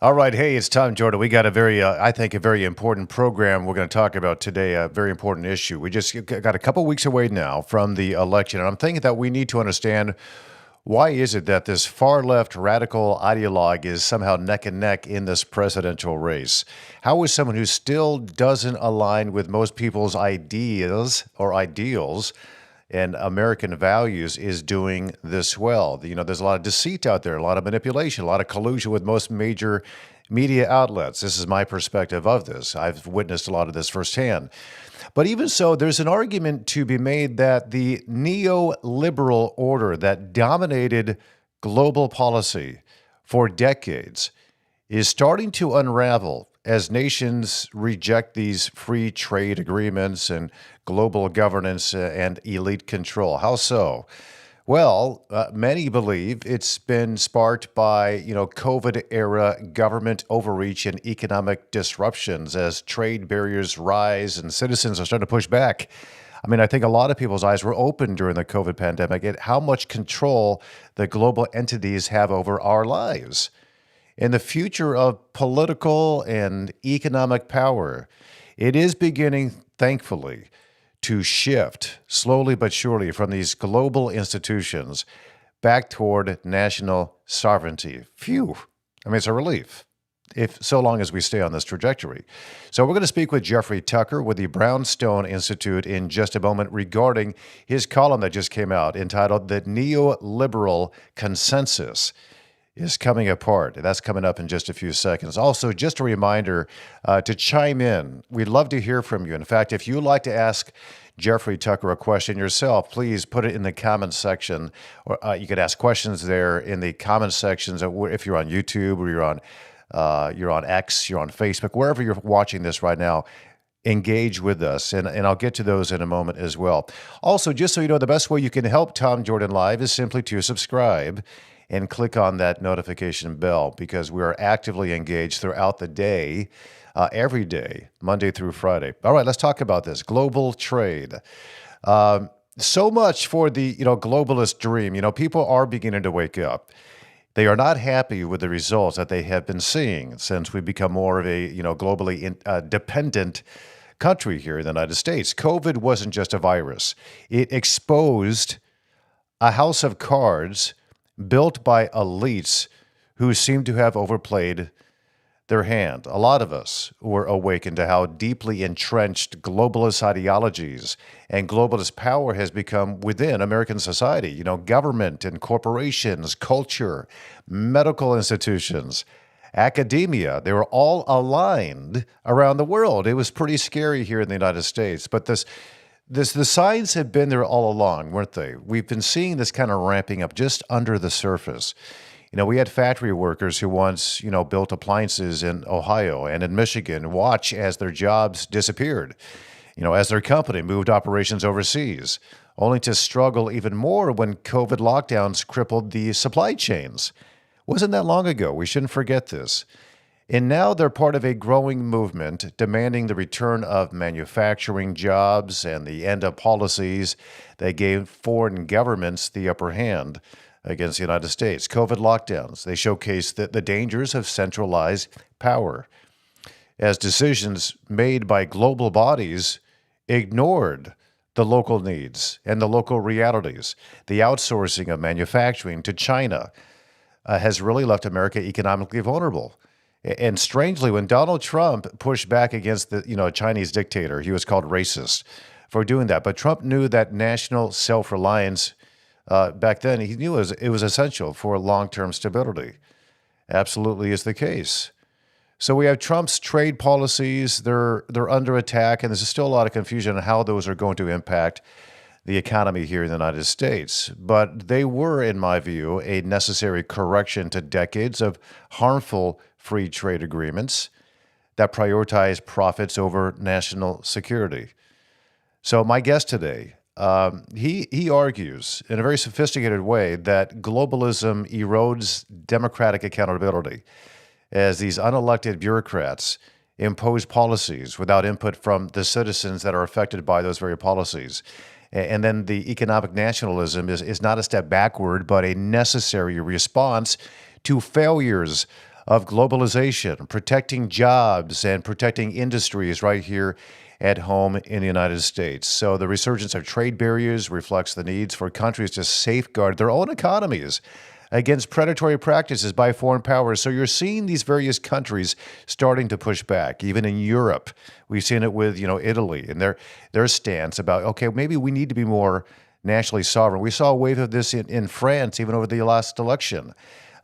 All right. Hey, it's Tom Jordan. We got a I think, a very important program we're going to talk about today, a very important issue. We just got a couple weeks away now from the election, and I'm thinking that we need to understand why is it that this far left radical ideologue is somehow neck and neck in this presidential race? How is someone who still doesn't align with most people's ideas or ideals and American values is doing this well? There's a lot of deceit out there, a lot of manipulation, a lot of collusion with most major media outlets. This is my perspective of this. I've witnessed a lot of this firsthand. But even so, there's an argument to be made that the neoliberal order that dominated global policy for decades is starting to unravel as nations reject these free trade agreements and global governance and elite control. How so? Well, many believe it's been sparked by, COVID-era government overreach and economic disruptions as trade barriers rise and citizens are starting to push back. I mean, I think a lot of people's eyes were open during the COVID pandemic at how much control the global entities have over our lives. In the future of political and economic power, it is beginning, thankfully, to shift slowly but surely from these global institutions back toward national sovereignty. Phew. I mean, it's a relief, if so long as we stay on this trajectory. So we're going to speak with Jeffrey Tucker with the Brownstone Institute in just a moment regarding his column that just came out entitled "The Neoliberal Consensus is Coming Apart." That's coming up in just a few seconds. Also, just a reminder to chime in. We'd love to hear from you. In fact, if you'd like to ask Jeffrey Tucker a question yourself, please put it in the comments section. Or you could ask questions there in the comments sections if you're on YouTube or you're on X, you're on Facebook, wherever you're watching this right now. Engage with us, and I'll get to those in a moment as well. Also, just so you know, the best way you can help Tom Jordan Live is simply to subscribe and click on that notification bell, because we are actively engaged throughout the day, every day, Monday through Friday. All right, let's talk about this. Global trade. So much for the globalist dream. People are beginning to wake up. They are not happy with the results that they have been seeing since we become more of a globally dependent country here in the United States. COVID wasn't just a virus. It exposed a house of cards built by elites who seem to have overplayed their hand. A lot of us were awakened to how deeply entrenched globalist ideologies and globalist power has become within American society. Government and corporations, culture, medical institutions, academia, they were all aligned around the world. It was pretty scary here in the United States, but the signs have been there all along, weren't they? We've been seeing this kind of ramping up just under the surface. We had factory workers who once, built appliances in Ohio and in Michigan watch as their jobs disappeared, as their company moved operations overseas, only to struggle even more when COVID lockdowns crippled the supply chains. Wasn't that long ago. We shouldn't forget this. And now they're part of a growing movement demanding the return of manufacturing jobs and the end of policies that gave foreign governments the upper hand against the United States. COVID lockdowns, they showcase the dangers of centralized power, as decisions made by global bodies ignored the local needs and the local realities. The outsourcing of manufacturing to China has really left America economically vulnerable. And strangely, when Donald Trump pushed back against the Chinese dictator, he was called racist for doing that. But Trump knew that national self-reliance back then, he knew it was essential for long-term stability. Absolutely is the case. So we have Trump's trade policies. They're under attack, and there's still a lot of confusion on how those are going to impact the economy here in the United States. But they were, in my view, a necessary correction to decades of harmful free trade agreements that prioritize profits over national security. So my guest today, he argues in a very sophisticated way that globalism erodes democratic accountability as these unelected bureaucrats impose policies without input from the citizens that are affected by those very policies. And then the economic nationalism is not a step backward, but a necessary response to failures of globalization, protecting jobs and protecting industries right here at home in the United States. So the resurgence of trade barriers reflects the needs for countries to safeguard their own economies against predatory practices by foreign powers. So you're seeing these various countries starting to push back. Even in Europe, we've seen it with Italy and their stance about, okay, maybe we need to be more nationally sovereign. We saw a wave of this in France even over the last election.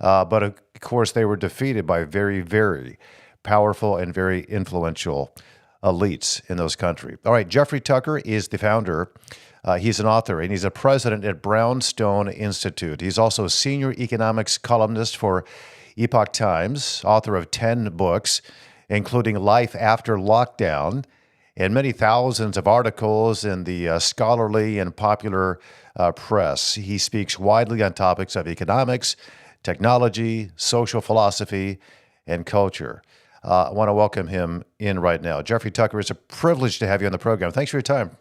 But of course, they were defeated by very, very powerful and very influential elites in those countries. All right, Jeffrey Tucker is the founder. He's an author and he's a president at Brownstone Institute. He's also a senior economics columnist for Epoch Times, author of 10 books, including Life After Lockdown, and many thousands of articles in the scholarly and popular press. He speaks widely on topics of economics, technology, social philosophy, and culture. I want to welcome him in right now. Jeffrey Tucker, it's a privilege to have you on the program. Thanks for your time.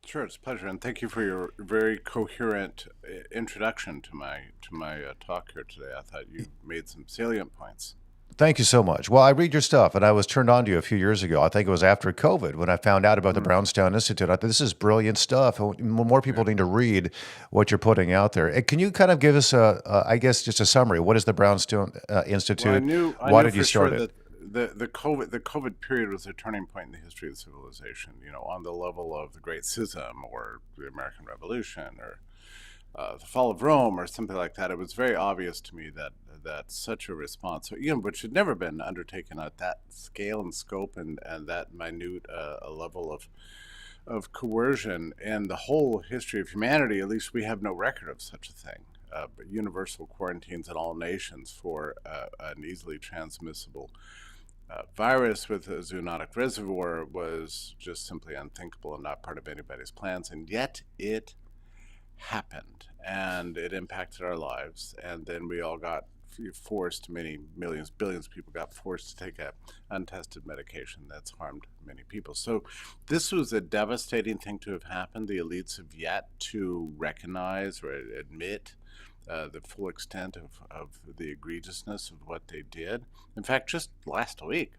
Sure, it's a pleasure, and thank you for your very coherent introduction to my talk here today. I thought you made some salient points. Thank you so much. Well, I read your stuff, and I was turned on to you a few years ago. I think it was after COVID when I found out about the Brownstone Institute. I thought this is brilliant stuff. More people Yeah. need to read what you're putting out there. Can you kind of give us I guess, just a summary? What is the Brownstone Well, I Institute? knew I Why knew did you for sure start it? that the COVID period was a turning point in the history of civilization. On the level of the Great Schism or the American Revolution or the fall of Rome or something like that. It was very obvious to me that such a response, which had never been undertaken at that scale and scope and that minute a level of coercion in the whole history of humanity. At least we have no record of such a thing. But universal quarantines in all nations for an easily transmissible virus with a zoonotic reservoir was just simply unthinkable and not part of anybody's plans. And yet it happened and it impacted our lives. And then we all got forced, many millions, billions of people got forced to take a untested medication that's harmed many people. So this was a devastating thing to have happened. The elites have yet to recognize or admit the full extent of the egregiousness of what they did. In fact, just last week,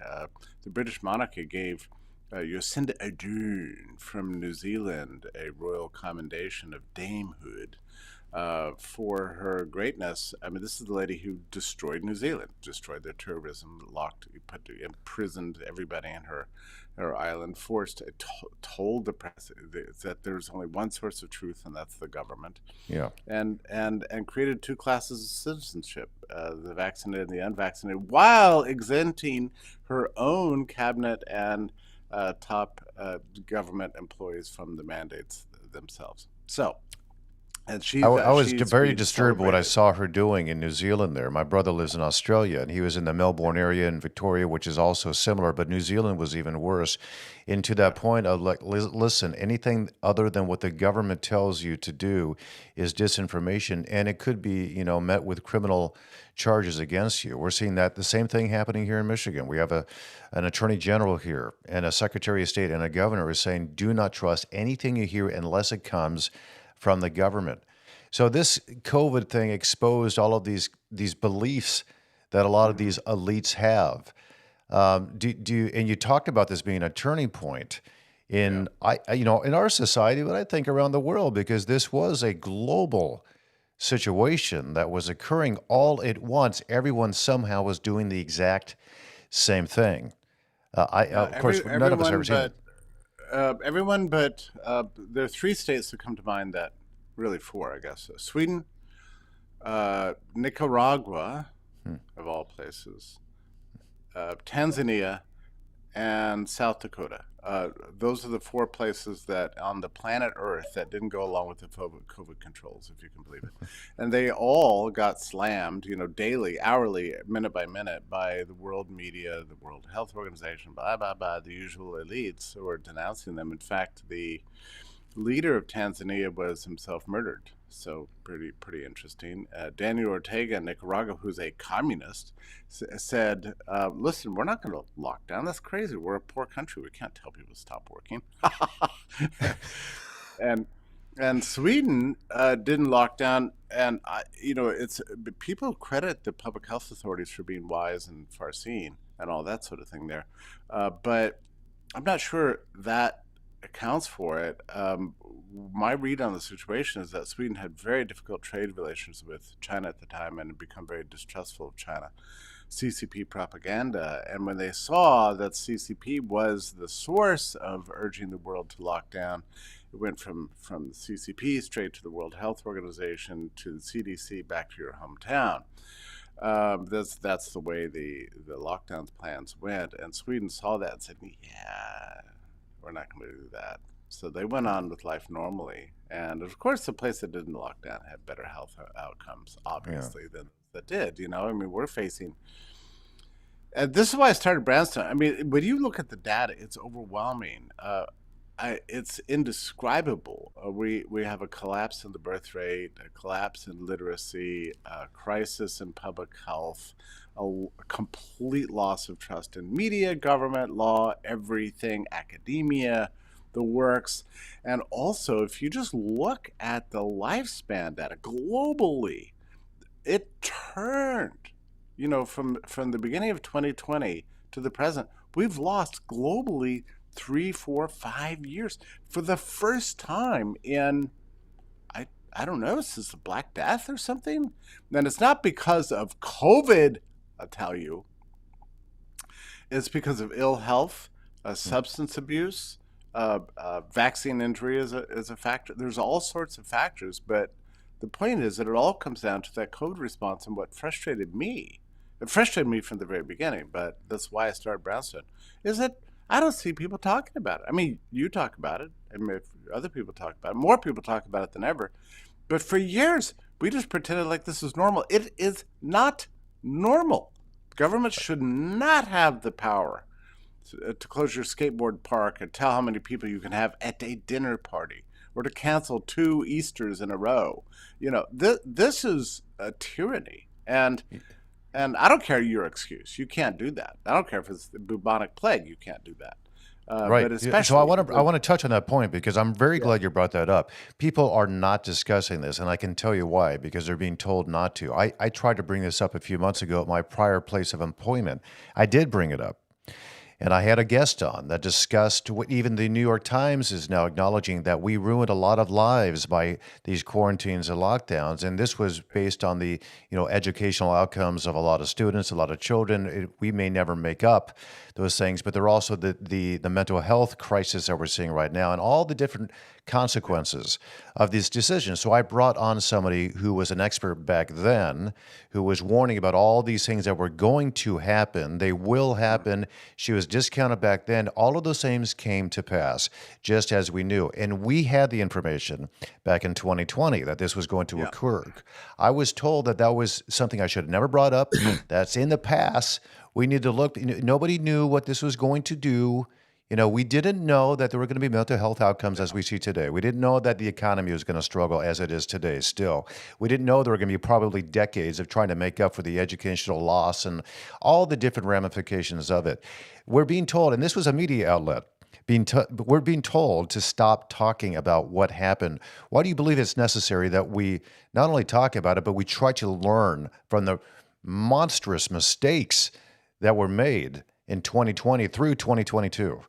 the British monarchy gave Jacinda Ardern from New Zealand a royal commendation of damehood for her greatness. I mean, this is the lady who destroyed New Zealand, destroyed their tourism, imprisoned everybody in her island, told the press that there's only one source of truth, and that's the government, Yeah. and created two classes of citizenship, the vaccinated and the unvaccinated, while exempting her own cabinet and top government employees from the mandates themselves. So, and I was she's very being disturbed what I celebrated. saw her doing in New Zealand there. My brother lives in Australia and he was in the Melbourne area in Victoria, which is also similar, but New Zealand was even worse. And to that Yeah. point of like, listen, anything other than what the government tells you to do is disinformation and it could be, met with criminal charges against you. We're seeing that the same thing happening here in Michigan. We have an attorney general here and a secretary of state and a governor is saying, do not trust anything you hear unless it comes from the government. So this COVID thing exposed all of these beliefs that a lot of hmm these elites have. Do you, and you talked about this being a turning point Yeah. in in our society, but I think around the world because this was a global situation that was occurring all at once. Everyone somehow was doing the exact same thing. Yeah. Of course, none of us ever seen it. Everyone but there are three states that come to mind that really four, I guess. Sweden, Nicaragua, Hmm. of all places, Tanzania, and South Dakota. Those are the four places that on the planet Earth that didn't go along with the COVID controls, if you can believe it. And they all got slammed, daily, hourly, minute by minute by the world media, the World Health Organization, blah, blah, blah, the usual elites who are denouncing them. In fact, the leader of Tanzania was himself murdered. So pretty interesting. Daniel Ortega in Nicaragua, who's a communist, said, "Listen, we're not going to lock down. That's crazy. We're a poor country. We can't tell people to stop working." and And Sweden didn't lock down, and it's people credit the public health authorities for being wise and far-seeing and all that sort of thing there, but I'm not sure that accounts for it. My read on the situation is that Sweden had very difficult trade relations with China at the time and had become very distrustful of China. CCP propaganda. And when they saw that CCP was the source of urging the world to lock down, it went from the CCP straight to the World Health Organization to the CDC back to your hometown. That's the way the lockdown plans went. And Sweden saw that and said, yeah, we're not going to do that. So they went on with life normally. And of course, the place that didn't lock down had better health outcomes, Yeah. obviously, than that did. I mean, we're facing. This is why I started Brownstone. I mean, when you look at the data, it's overwhelming. It's indescribable. We have a collapse in the birth rate, a collapse in literacy, a crisis in public health, a complete loss of trust in media, government, law, everything, academia, the works. And also, if you just look at the lifespan data globally, it turned, from the beginning of 2020 to the present. We've lost globally 3, 4, 5 years for the first time in, I don't know, since the Black Death or something. And it's not because of COVID, I'll tell you. It's because of ill health, substance abuse, vaccine injury is a factor. There's all sorts of factors, but the point is that it all comes down to that COVID response. And what frustrated me, it frustrated me from the very beginning, but that's why I started Brownstone, is that I don't see people talking about it. I mean, you talk about it, and if other people talk about it, more people talk about it than ever. But for years, we just pretended like this is normal. It is not normal. Government should not have the power to close your skateboard park and tell how many people you can have at a dinner party or to cancel 2 Easters in a row. This is a tyranny. And I don't care your excuse. You can't do that. I don't care if it's the bubonic plague. You can't do that. Right. But Yeah, so I especially want to I want to touch on that point because I'm very yeah. glad you brought that up. People are not discussing this, and I can tell you why, because they're being told not to. I tried to bring this up a few months ago at my prior place of employment. I did bring it up. And I had a guest on that discussed what even the New York Times is now acknowledging that we ruined a lot of lives by these quarantines and lockdowns. And this was based on the, educational outcomes of a lot of students, a lot of children. We may never make up those things, but they're also the mental health crisis that we're seeing right now and all the different consequences of these decisions. So I brought on somebody who was an expert back then, who was warning about all these things that were going to happen. They will happen. She was discounted back then. All of those things came to pass, just as we knew. And we had the information back in 2020 that this was going to Yeah. occur. I was told that that was something I should have never brought up. That's in the past. We need to look. Nobody knew what this was going to do. We didn't know that there were going to be mental health outcomes as we see today. We didn't know that the economy was going to struggle as it is today still. We didn't know there were going to be probably decades of trying to make up for the educational loss and all the different ramifications of it. We're being told, and this was a media outlet, we're being told to stop talking about what happened. Why do you believe it's necessary that we not only talk about it, but we try to learn from the monstrous mistakes that were made in 2020 through 2022?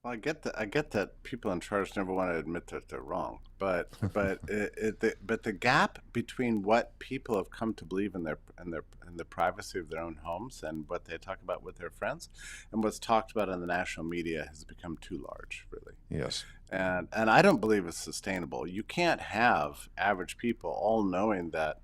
Well, I get that people in charge never want to admit that they're wrong, but the gap between what people have come to believe in the privacy of their own homes and what they talk about with their friends, and what's talked about in the national media has become too large, really. Yes. And I don't believe it's sustainable. You can't have average people all knowing that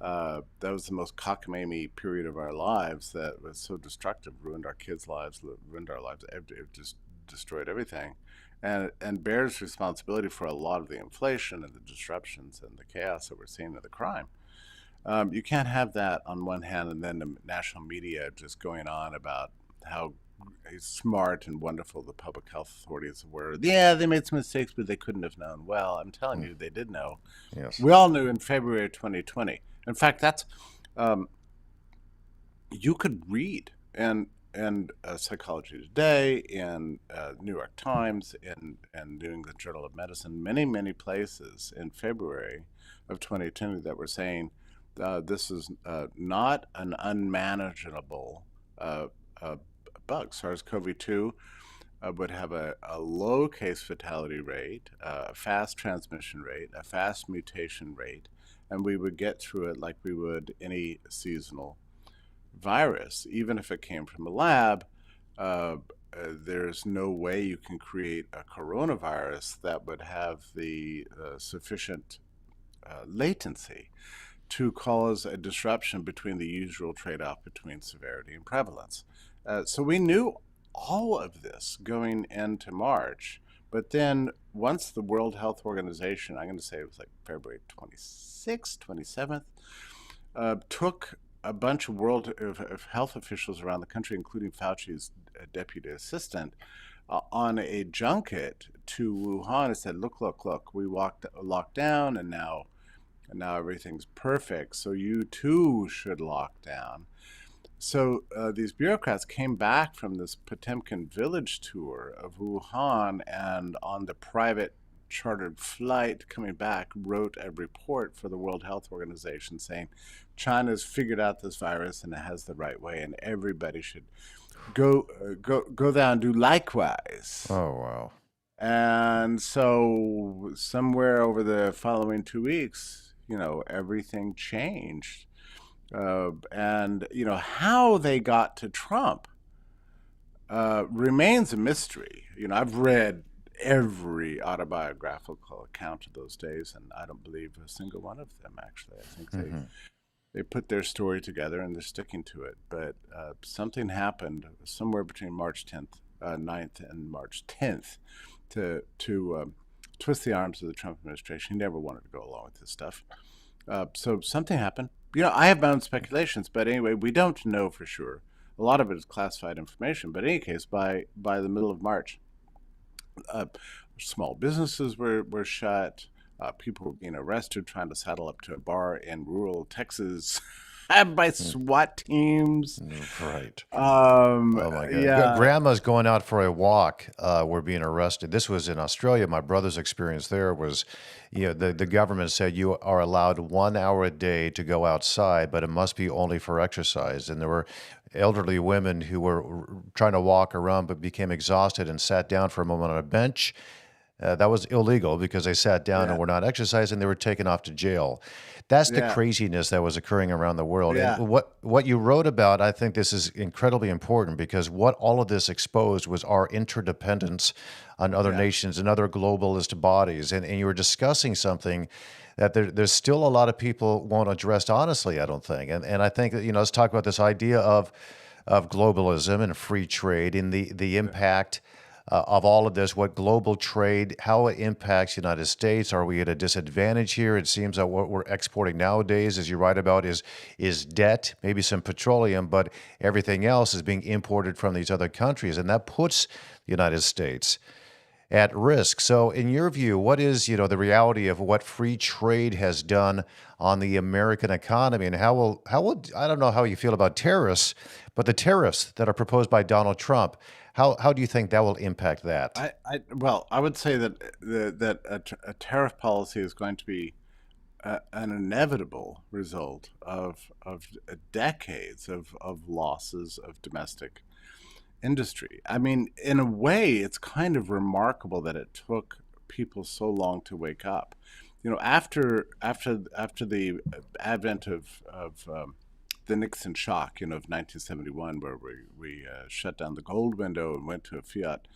that was the most cockamamie period of our lives that was so destructive, ruined our kids' lives, ruined our lives, it just destroyed everything, and bears responsibility for a lot of the inflation and the disruptions and the chaos that we're seeing in the crime. You can't have that on one hand, and then the national media just going on about how smart and wonderful the public health authorities were. Yeah, they made some mistakes, but they couldn't have known. Well, I'm telling Mm. you, they did know. Yes. We all knew in February of 2020. In fact, that's um, you could read, and and Psychology Today, in New York Times, and New England Journal of Medicine, many places in February of 2020 that were saying this is not an unmanageable uh, uh, bug. SARS-CoV-2 would have a low case fatality rate, a fast transmission rate, a fast mutation rate, and we would get through it like we would any seasonal virus. Even if it came from a lab, there's no way you can create a coronavirus that would have the sufficient latency to cause a disruption between the usual trade off between severity and prevalence. So we knew all of this going into March. But then once the World Health Organization, I'm going to say it was like February 26th, 27th, took a bunch of of health officials around the country, including Fauci's deputy assistant, on a junket to Wuhan and said, look, we locked down and now everything's perfect. So you too should lock down. So these bureaucrats came back from this Potemkin village tour of Wuhan, and on the private chartered flight coming back wrote a report for the World Health Organization saying China's figured out this virus and it has the right way, and everybody should go down and do likewise. Oh, wow. And so somewhere over the following 2 weeks, everything changed. And how they got to Trump remains a mystery. I've read every autobiographical account of those days, and I don't believe a single one of them. Actually, I think they put their story together and they're sticking to it. But something happened somewhere between March 10th, 9th, and March 10th to twist the arms of the Trump administration. He never wanted to go along with this stuff. So something happened. I have my own speculations, but anyway, we don't know for sure. A lot of it is classified information. But in any case, by the middle of March, small businesses were shut. People were being arrested trying to saddle up to a bar in rural Texas by SWAT teams. Right. Oh Um, my God. yeah, Grandma's going out for a walk. Were being arrested. This was in Australia. My brother's experience there was, the government said you are allowed 1 hour a day to go outside, but it must be only for exercise. And there were elderly women who were trying to walk around but became exhausted and sat down for a moment on a bench. That was illegal because they sat down and yeah, were not exercising. They were taken off to jail. That's the yeah, craziness that was occurring around the world. And yeah, what you wrote about, I think this is incredibly important because what all of this exposed was our interdependence on other yeah, nations and other globalist bodies. And you were discussing something that there's still a lot of people won't address honestly, I don't think. And I think that, let's talk about this idea of globalism and free trade and the impact of all of this, what global trade, how it impacts the United States. Are we at a disadvantage here? It seems that what we're exporting nowadays, as you write about, is debt, maybe some petroleum, but everything else is being imported from these other countries, and that puts the United States at risk. So, in your view, what is the reality of what free trade has done on the American economy, and how will I don't know how you feel about tariffs, but the tariffs that are proposed by Donald Trump, how do you think that will impact that? well, I would say that a tariff policy is going to be an inevitable result of decades of losses of domestic industry. I mean, in a way, it's kind of remarkable that it took people so long to wake up. After the advent of the Nixon shock, of 1971, where we shut down the gold window and went to a fiat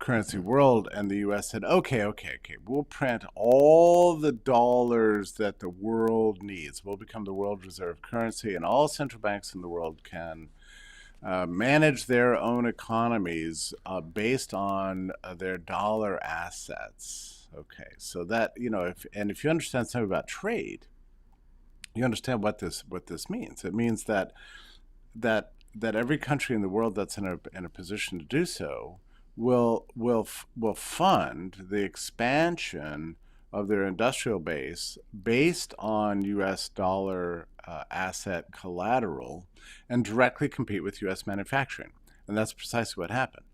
currency world, and the U.S. said, okay, we'll print all the dollars that the world needs. We'll become the world reserve currency, and all central banks in the world can manage their own economies based on their dollar assets. Okay, so that if you understand something about trade, you understand what this means. It means that every country in the world that's in a position to do so will fund the expansion of their industrial base based on US dollar asset collateral and directly compete with US manufacturing. And that's precisely what happened.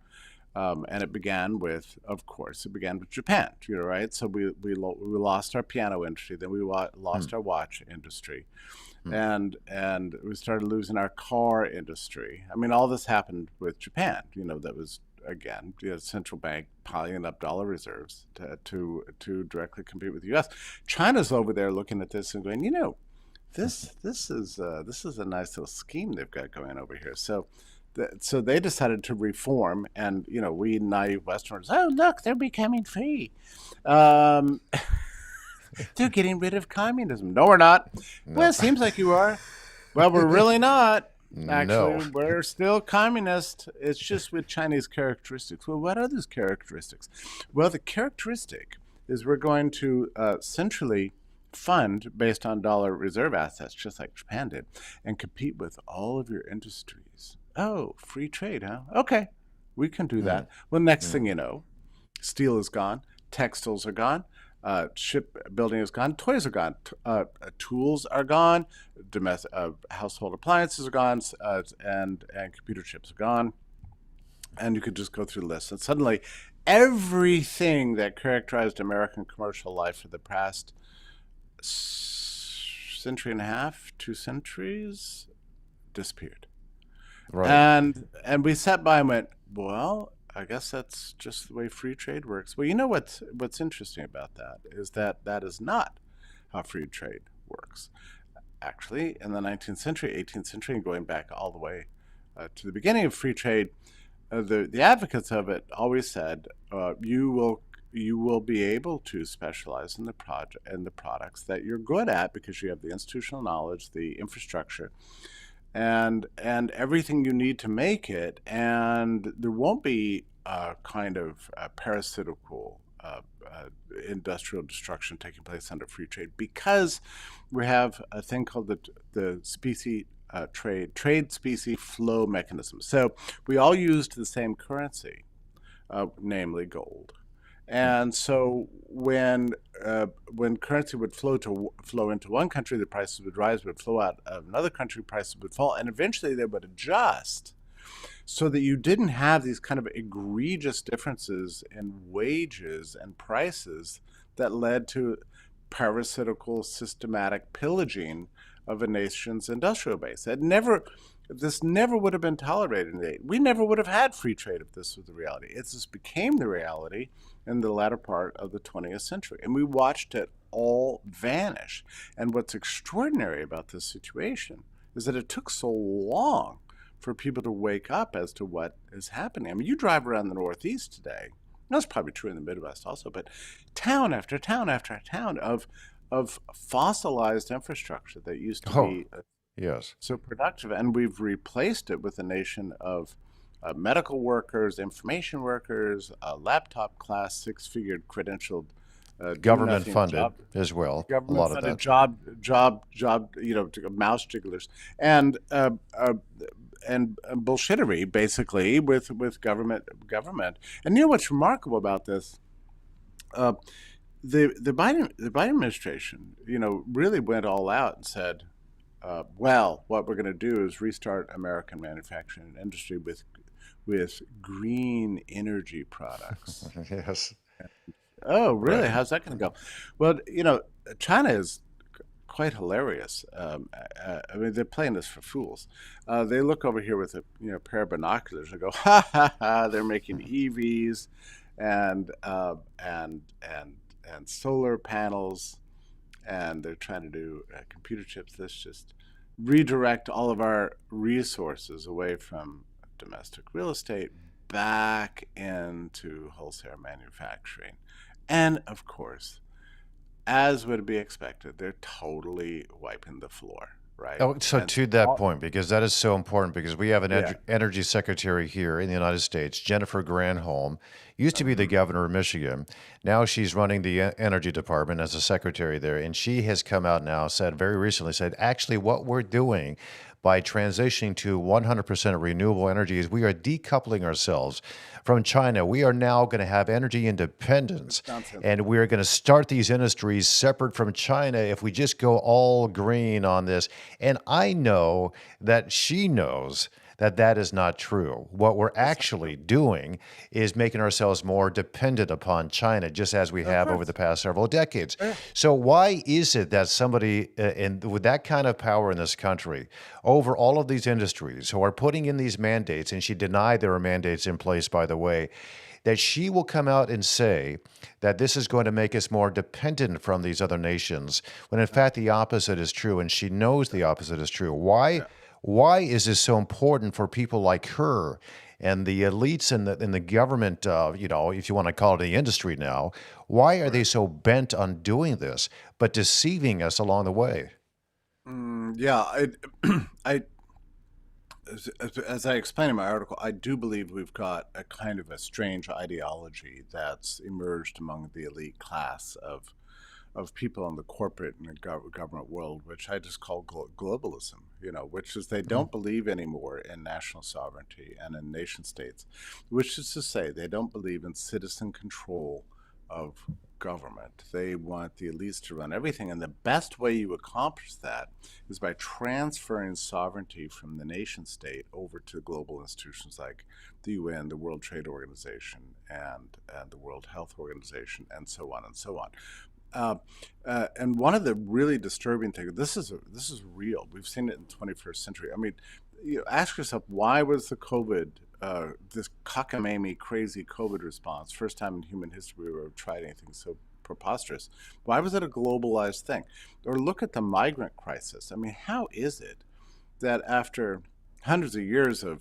And it began with, of course, it began with Japan, right? So we lost our piano industry, then we Hmm. lost our watch industry, Hmm. and we started losing our car industry. I mean, all this happened with Japan. That was again, central bank piling up dollar reserves to directly compete with the U.S. China's over there looking at this and going, this is a nice little scheme they've got going over here. So they decided to reform, and we naive Westerners, oh look, they're becoming free. Um, they're getting rid of communism. No, we're not. Well, No. it seems like you are. Well, we're really not. Actually, No. we're still communist. It's just with Chinese characteristics. Well, what are those characteristics? Well, the characteristic is we're going to centrally fund based on dollar reserve assets, just like Japan did, and compete with all of your industries. Oh, free trade, huh? Okay, we can do Hmm. that. Well, next Hmm. thing you know, steel is gone, textiles are gone, shipbuilding is gone, toys are gone, tools are gone, domestic household appliances are gone, and computer chips are gone, and you could just go through the list. And suddenly, everything that characterized American commercial life for the past century and a half, 2 centuries, disappeared. Right. And we sat by and went, well, I guess that's just the way free trade works. Well, what's interesting about that is that is not how free trade works. Actually, in the 19th century, 18th century, and going back all the way to the beginning of free trade, the advocates of it always said, you will be able to specialize in the products that you're good at because you have the institutional knowledge, the infrastructure, and everything you need to make it, and there won't be a kind of parasitical industrial destruction taking place under free trade because we have a thing called the specie trade specie flow mechanism. So we all used the same currency, namely gold. Hmm. And so when currency would flow into one country, the prices would rise. Would flow out of another country, prices would fall, and eventually they would adjust so that you didn't have these kind of egregious differences in wages and prices that led to parasitical systematic pillaging of a nation's industrial base. This never would have been tolerated. We never would have had free trade if this was the reality. It just became the reality in the latter part of the 20th century, and we watched it all vanish. And what's extraordinary about this situation is that it took so long for people to wake up as to what is happening. I mean, you drive around the Northeast today. That's probably true in the Midwest also, but town after town after town of fossilized infrastructure that used to Oh, be yes. so productive, and we've replaced it with a nation of medical workers, information workers, laptop class, six-figure credentialed, do Government nothing funded job, as well. A government lot of funded that. job, mouse jigglers, and bullshittery basically with government. And what's remarkable about this? Uh, the Biden administration, really went all out and said, well, what we're going to do is restart American manufacturing industry with green energy products. Yes. Oh, really? Right. How's that going to go? Well, China is quite hilarious. I mean, they're playing this for fools. They look over here with a pair of binoculars and go, ha ha ha! They're making EVs and and solar panels, and they're trying to do computer chips. Let's just redirect all of our resources away from domestic real estate back into wholesale manufacturing. And of course, as would be expected, they're totally wiping the floor, right? Oh, so And so, to that point, because that is so important, because we have an yeah. energy secretary here in the United States, Jennifer Granholm, used to be the Mhm. governor of Michigan. Now she's running the energy department as a secretary there, and she has come out now, said very recently, said actually what we're doing by transitioning to 100% renewable energies. We are decoupling ourselves from China. We are now going to have energy independence, It's nonsense. and we're going to start these industries separate from China if we just go all green on this. And I know that she knows that that is not true. What we're That's not true. actually doing is making ourselves more dependent upon China, just as we Of have over the course. past several decades. Yeah. So, why is it that somebody with that kind of power in this country over all of these industries who are putting in these mandates, and she denied there were mandates in place, by the way, that she will come out and say that this is going to make us more dependent from these other nations, when in fact the opposite is true, and she knows the opposite is true? Why? Yeah. Why is this so important for people like her and the elites in the government? If you want to call it the industry now, why are they Right. so bent on doing this, but deceiving us along the way? Yeah. I as I explained in my article, I do believe we've got a kind of a strange ideology that's emerged among the elite class of people in the corporate and the government world, which I just call globalism, which is they Mm. don't believe anymore in national sovereignty and in nation states, which is to say they don't believe in citizen control of government. They want the elites to run everything. And the best way you accomplish that is by transferring sovereignty from the nation state over to global institutions like the UN, the World Trade Organization, and the World Health Organization, and so on and so on. Uh, and one of the really disturbing things, this is real. We've seen it in the 21st century. I mean, ask yourself, why was the COVID, this cockamamie, crazy COVID response, first time in human history we ever tried anything so preposterous? Why was it a globalized thing? Or look at the migrant crisis. I mean, how is it that after hundreds of years of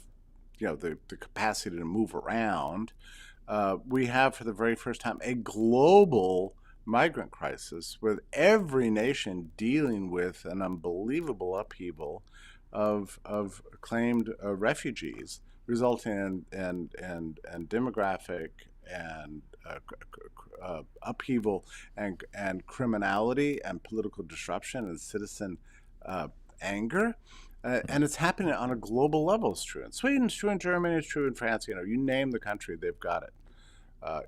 the capacity to move around, we have for the very first time a global migrant crisis with every nation dealing with an unbelievable upheaval of claimed refugees, resulting in demographic and upheaval and criminality and political disruption and citizen uh, anger. And it's happening on a global level. It's true in Sweden, it's true in Germany, it's true in France. You name the country, they've got it.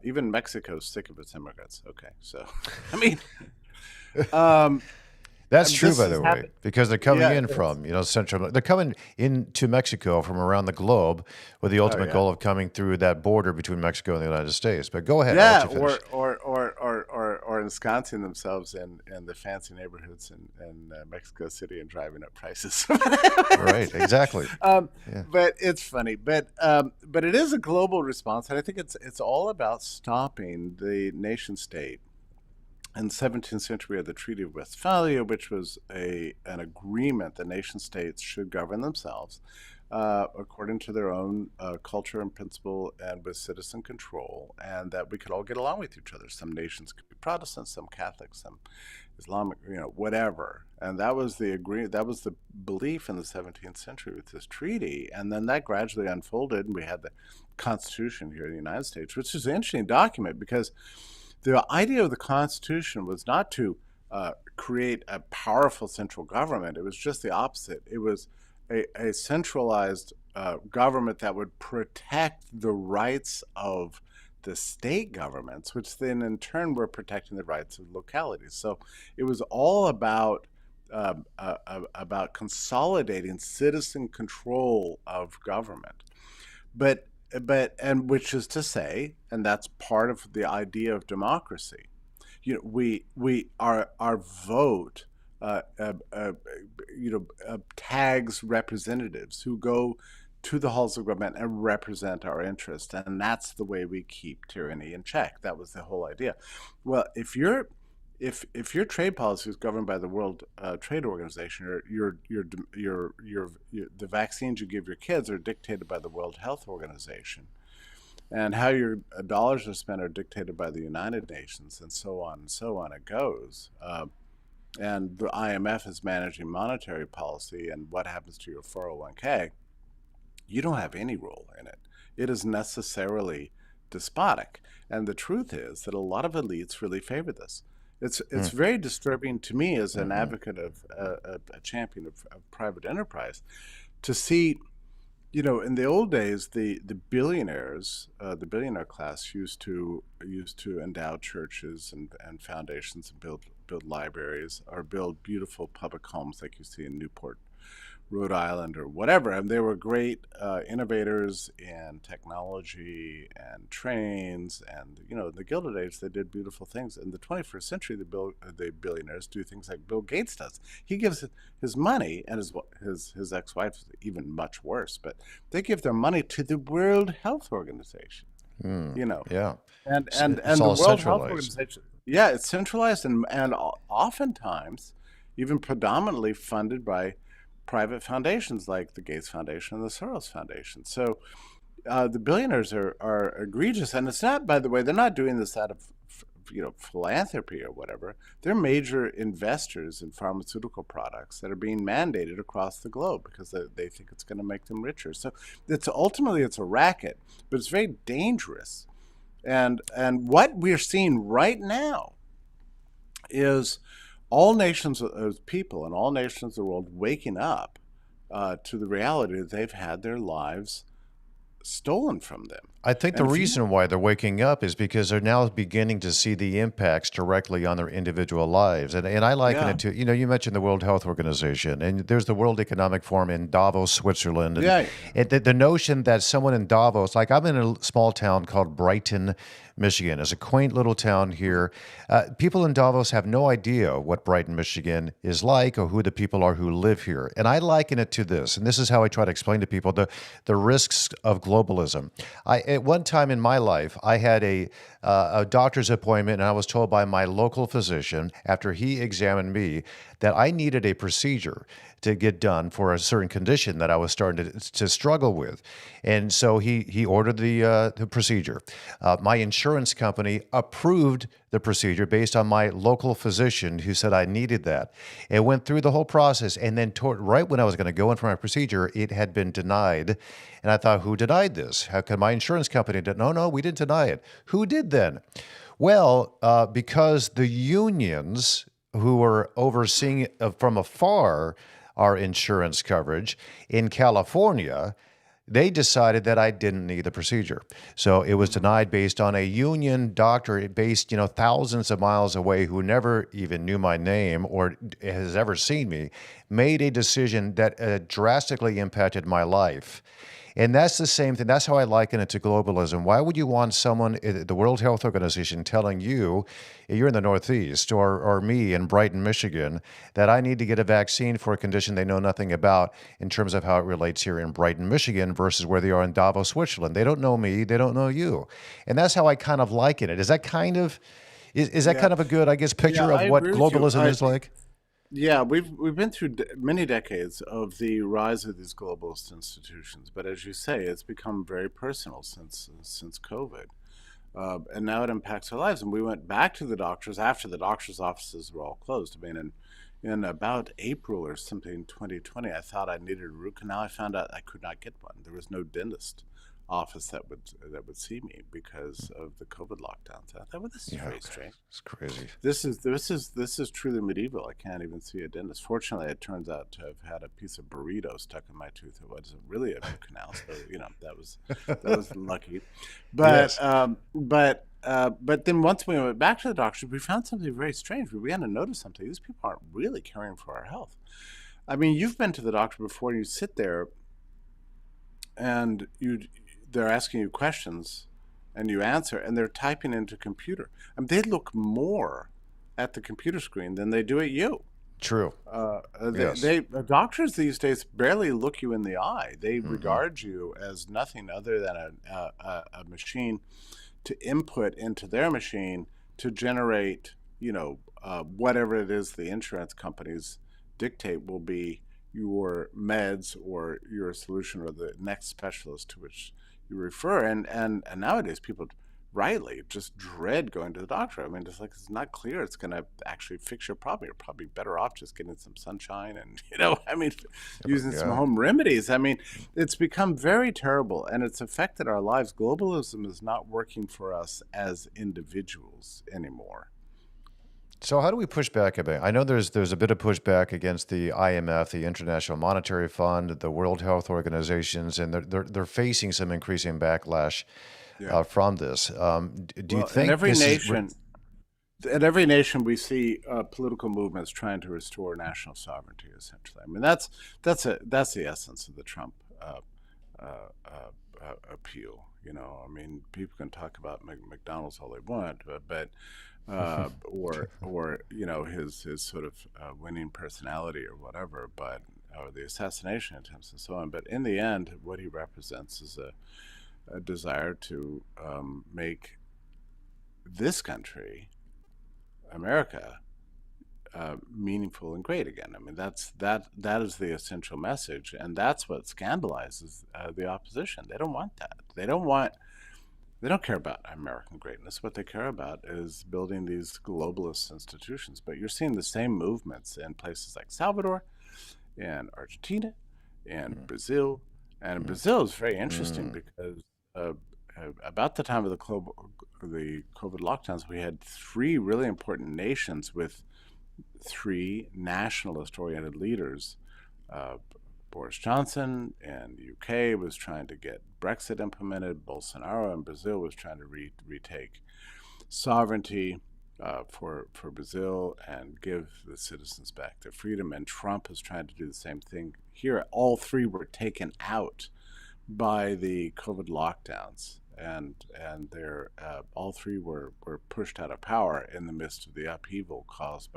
Even Mexico's sick of its immigrants. Okay, so I mean, um, That's true, this by has the way, happened. because they're coming Yeah, in from, Central. They're coming into Mexico from around the globe with the oh ultimate yeah, goal of coming through that border between Mexico and the United States. But go ahead, I'll let yeah, you finish. or ensconcing themselves in the fancy neighborhoods in Mexico City and driving up prices. Right, exactly. um, Yeah. but it's funny, but it is a global response, and I think it's all about stopping the nation state. In the 17th century, we had the Treaty of Westphalia, which was an agreement that nation states should govern themselves according to their own culture and principle and with citizen control, and that we could all get along with each other. Some nations could be Protestant, some Catholic, some Islamic, whatever. And that was that was the belief in the 17th century with this treaty. And then that gradually unfolded, and we had the Constitution here in the United States, which is an interesting document because the idea of the Constitution was not to create a powerful central government. It was just the opposite. It was a centralized government that would protect the rights of the state governments, which then in turn were protecting the rights of localities. So it was all about consolidating citizen control of government. But and which is to say, and that's part of the idea of democracy. We our vote, uh, uh, uh, tags representatives who go to the halls of government and represent our interests, and that's the way we keep tyranny in check. That was the whole idea. Well, if your trade policy is governed by the World Trade Organization, or the vaccines you give your kids are dictated by the World Health Organization, and how your dollars are spent are dictated by the United Nations, and so on it goes. And the IMF is managing monetary policy and what happens to your 401k. You don't have any role in it. It is necessarily despotic. And the truth is that a lot of elites really favor this. It's Hmm. very disturbing to me as an advocate of a champion of private enterprise to see, in the old days, the billionaires, the billionaire class used to endow churches and foundations and build libraries or build beautiful public homes like you see in Newport, Rhode Island, or whatever. And they were great innovators in technology and trains. And in the Gilded Age, they did beautiful things. In the 21st century, the billionaires do things like Bill Gates does. He gives his money, and his ex-wife is even much worse. But they give their money to the World Health Organization. Hmm. You know, Yeah. and and It's and the all World Health centralized. Organization, yeah, it's centralized and oftentimes even predominantly funded by private foundations like the Gates Foundation and the Soros Foundation. So the billionaires are egregious, and it's not. By the way, they're not doing this out of philanthropy or whatever. They're major investors in pharmaceutical products that are being mandated across the globe because they think it's going to make them richer. So it's a racket, but it's very dangerous. And what we're seeing right now is all nations of people and all nations of the world waking up to the reality that they've had their lives stolen from them. I think the And if you, reason why they're waking up is because they're now beginning to see the impacts directly on their individual lives. And I liken yeah, it to, you mentioned the World Health Organization, and there's the World Economic Forum in Davos, Switzerland. And yeah, the notion that someone in Davos, like I'm in a small town called Brighton, Michigan. It's a quaint little town here. People in Davos have no idea what Brighton, Michigan is like or who the people are who live here. And I liken it to this, and this is how I try to explain to people the risks of globalism. At one time in my life, I had a doctor's appointment, and I was told by my local physician after he examined me that I needed a procedure to get done for a certain condition that I was starting to struggle with. And so he ordered the procedure. My insurance company approved the procedure based on my local physician who said I needed that. It went through the whole process, and then right when I was going to go in for my procedure, it had been denied. And I thought, who denied this? How can my insurance company did? No, we didn't deny it. Who did then? Well, because the unions who were overseeing from afar our insurance coverage in California, they decided that I didn't need the procedure. So it was mhm, denied based on a union doctor based, thousands of miles away who never even knew my name or has ever seen me, made a decision that drastically impacted my life. And that's the same thing. That's how I liken it to globalism. Why would you want someone, the World Health Organization, telling you, you're in the Northeast, or me in Brighton, Michigan, that I need to get a vaccine for a condition they know nothing about in terms of how it relates here in Brighton, Michigan versus where they are in Davos, Switzerland? They don't know me. They don't know you. And that's how I kind of liken it. Is that yeah, kind of a good, I guess, yeah. picture I of what agree with you. globalism is like? Yeah, we've been through many decades of the rise of these globalist institutions, but as you say, it's become very personal since COVID. And now it impacts our lives. And we went back to the doctors after the doctors' offices were all closed. I mean, in about April or something, 2020, I thought I needed a root canal. I found out I could not get one. There was no dentist office that would see me because of the COVID lockdowns. I thought, well, this is Yeah, very strange. it's crazy. This is truly medieval. I can't even see a dentist. Fortunately, it turns out to have had a piece of burrito stuck in my tooth. It wasn't really a root canal, so that was lucky. But Yes. then once we went back to the doctor, we found something very strange. We began to notice something. These people aren't really caring for our health. I mean, you've been to the doctor before, and you sit there, and they're asking you questions and you answer, and they're typing into a computer. I mean, they look more at the computer screen than they do at you. True. Yes. Doctors these days barely look you in the eye. They Hmm. regard you as nothing other than a machine to input into their machine to generate, whatever it is the insurance companies dictate will be your meds or your solution or the next specialist to which you refer. And nowadays people rightly just dread going to the doctor. I mean, it's like it's not clear it's going to actually fix your problem. You're probably better off just getting some sunshine and I mean, using some Yeah. home remedies. I mean, it's become very terrible and it's affected our lives. Globalism is not working for us as individuals anymore. So how do we push back a bit? I know there's a bit of pushback against the IMF, the International Monetary Fund, the World Health Organizations, and they're facing some increasing backlash Yeah. from this. Do you Well, think this is? in every nation, we see political movements trying to restore national sovereignty. Essentially, I mean that's the essence of the Trump uh, appeal. I mean, people can talk about McDonald's all they want, or his sort of winning personality or whatever, but or the assassination attempts and so on. But in the end, what he represents is a desire to make this country, America, meaningful and great again. I mean, that is the essential message, and that's what scandalizes the opposition. They don't want that. They don't care about American greatness. What they care about is building these globalist institutions. But you're seeing the same movements in places like Salvador, and Argentina, and Brazil. And Brazil is very interesting because about the time of the COVID lockdowns, we had three really important nations with three nationalist-oriented leaders. Uh, Boris Johnson in the UK was trying to get Brexit implemented. Bolsonaro in Brazil was trying to retake sovereignty for Brazil and give the citizens back their freedom. And Trump is trying to do the same thing here. All three were taken out by the COVID lockdowns, and they're all three were pushed out of power in the midst of the upheaval caused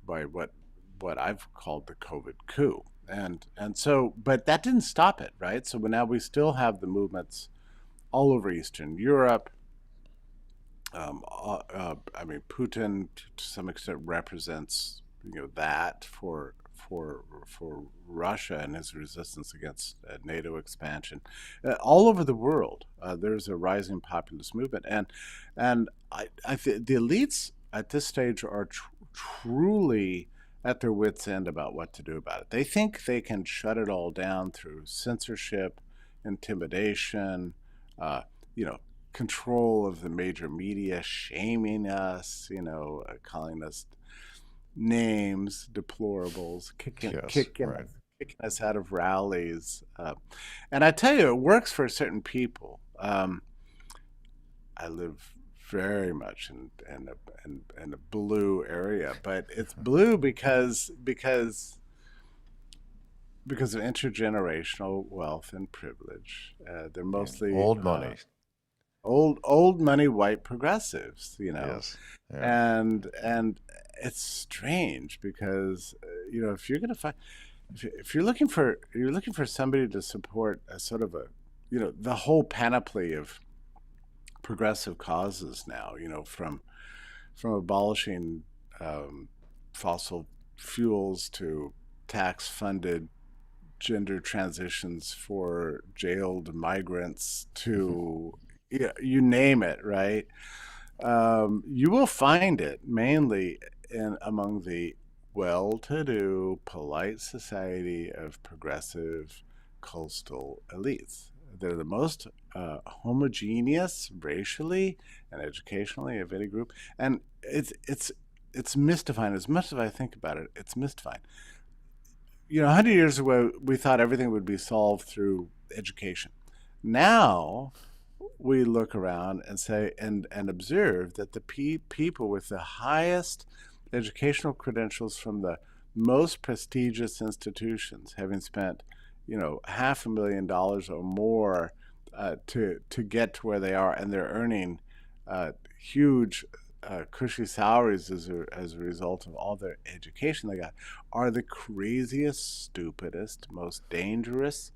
by what I've called the COVID coup. And so, but that didn't stop it, right? So now we still have the movements all over Eastern Europe. I mean, Putin to some extent represents that for Russia and his resistance against NATO expansion. All over the world, there's a rising populist movement, and I think the elites at this stage are truly at their wits' end about what to do about it. They think they can shut it all down through censorship, intimidation, you know, control of the major media, shaming us, calling us names, deplorables, kicking us out of rallies. And I tell you, it works for certain people. I live very much in a blue area, but it's blue because of intergenerational wealth and privilege. They're mostly Old money. old money white progressives, Yes. Yeah. and it's strange because if you're going to find if you're looking for somebody to support a sort of a the whole panoply of progressive causes now, from abolishing fossil fuels to tax funded gender transitions for jailed migrants to you name it, right? You will find it mainly among the well-to-do, polite society of progressive coastal elites. They're the most homogeneous racially and educationally of any group, and it's mystifying. As much as I think about it, it's mystifying. 100 years ago, we thought everything would be solved through education. Now, we look around and say and observe that the people with the highest educational credentials from the most prestigious institutions, having spent $500,000 or more to get to where they are, and they're earning huge cushy salaries as a result of all their education they got, are the craziest, stupidest, most dangerous,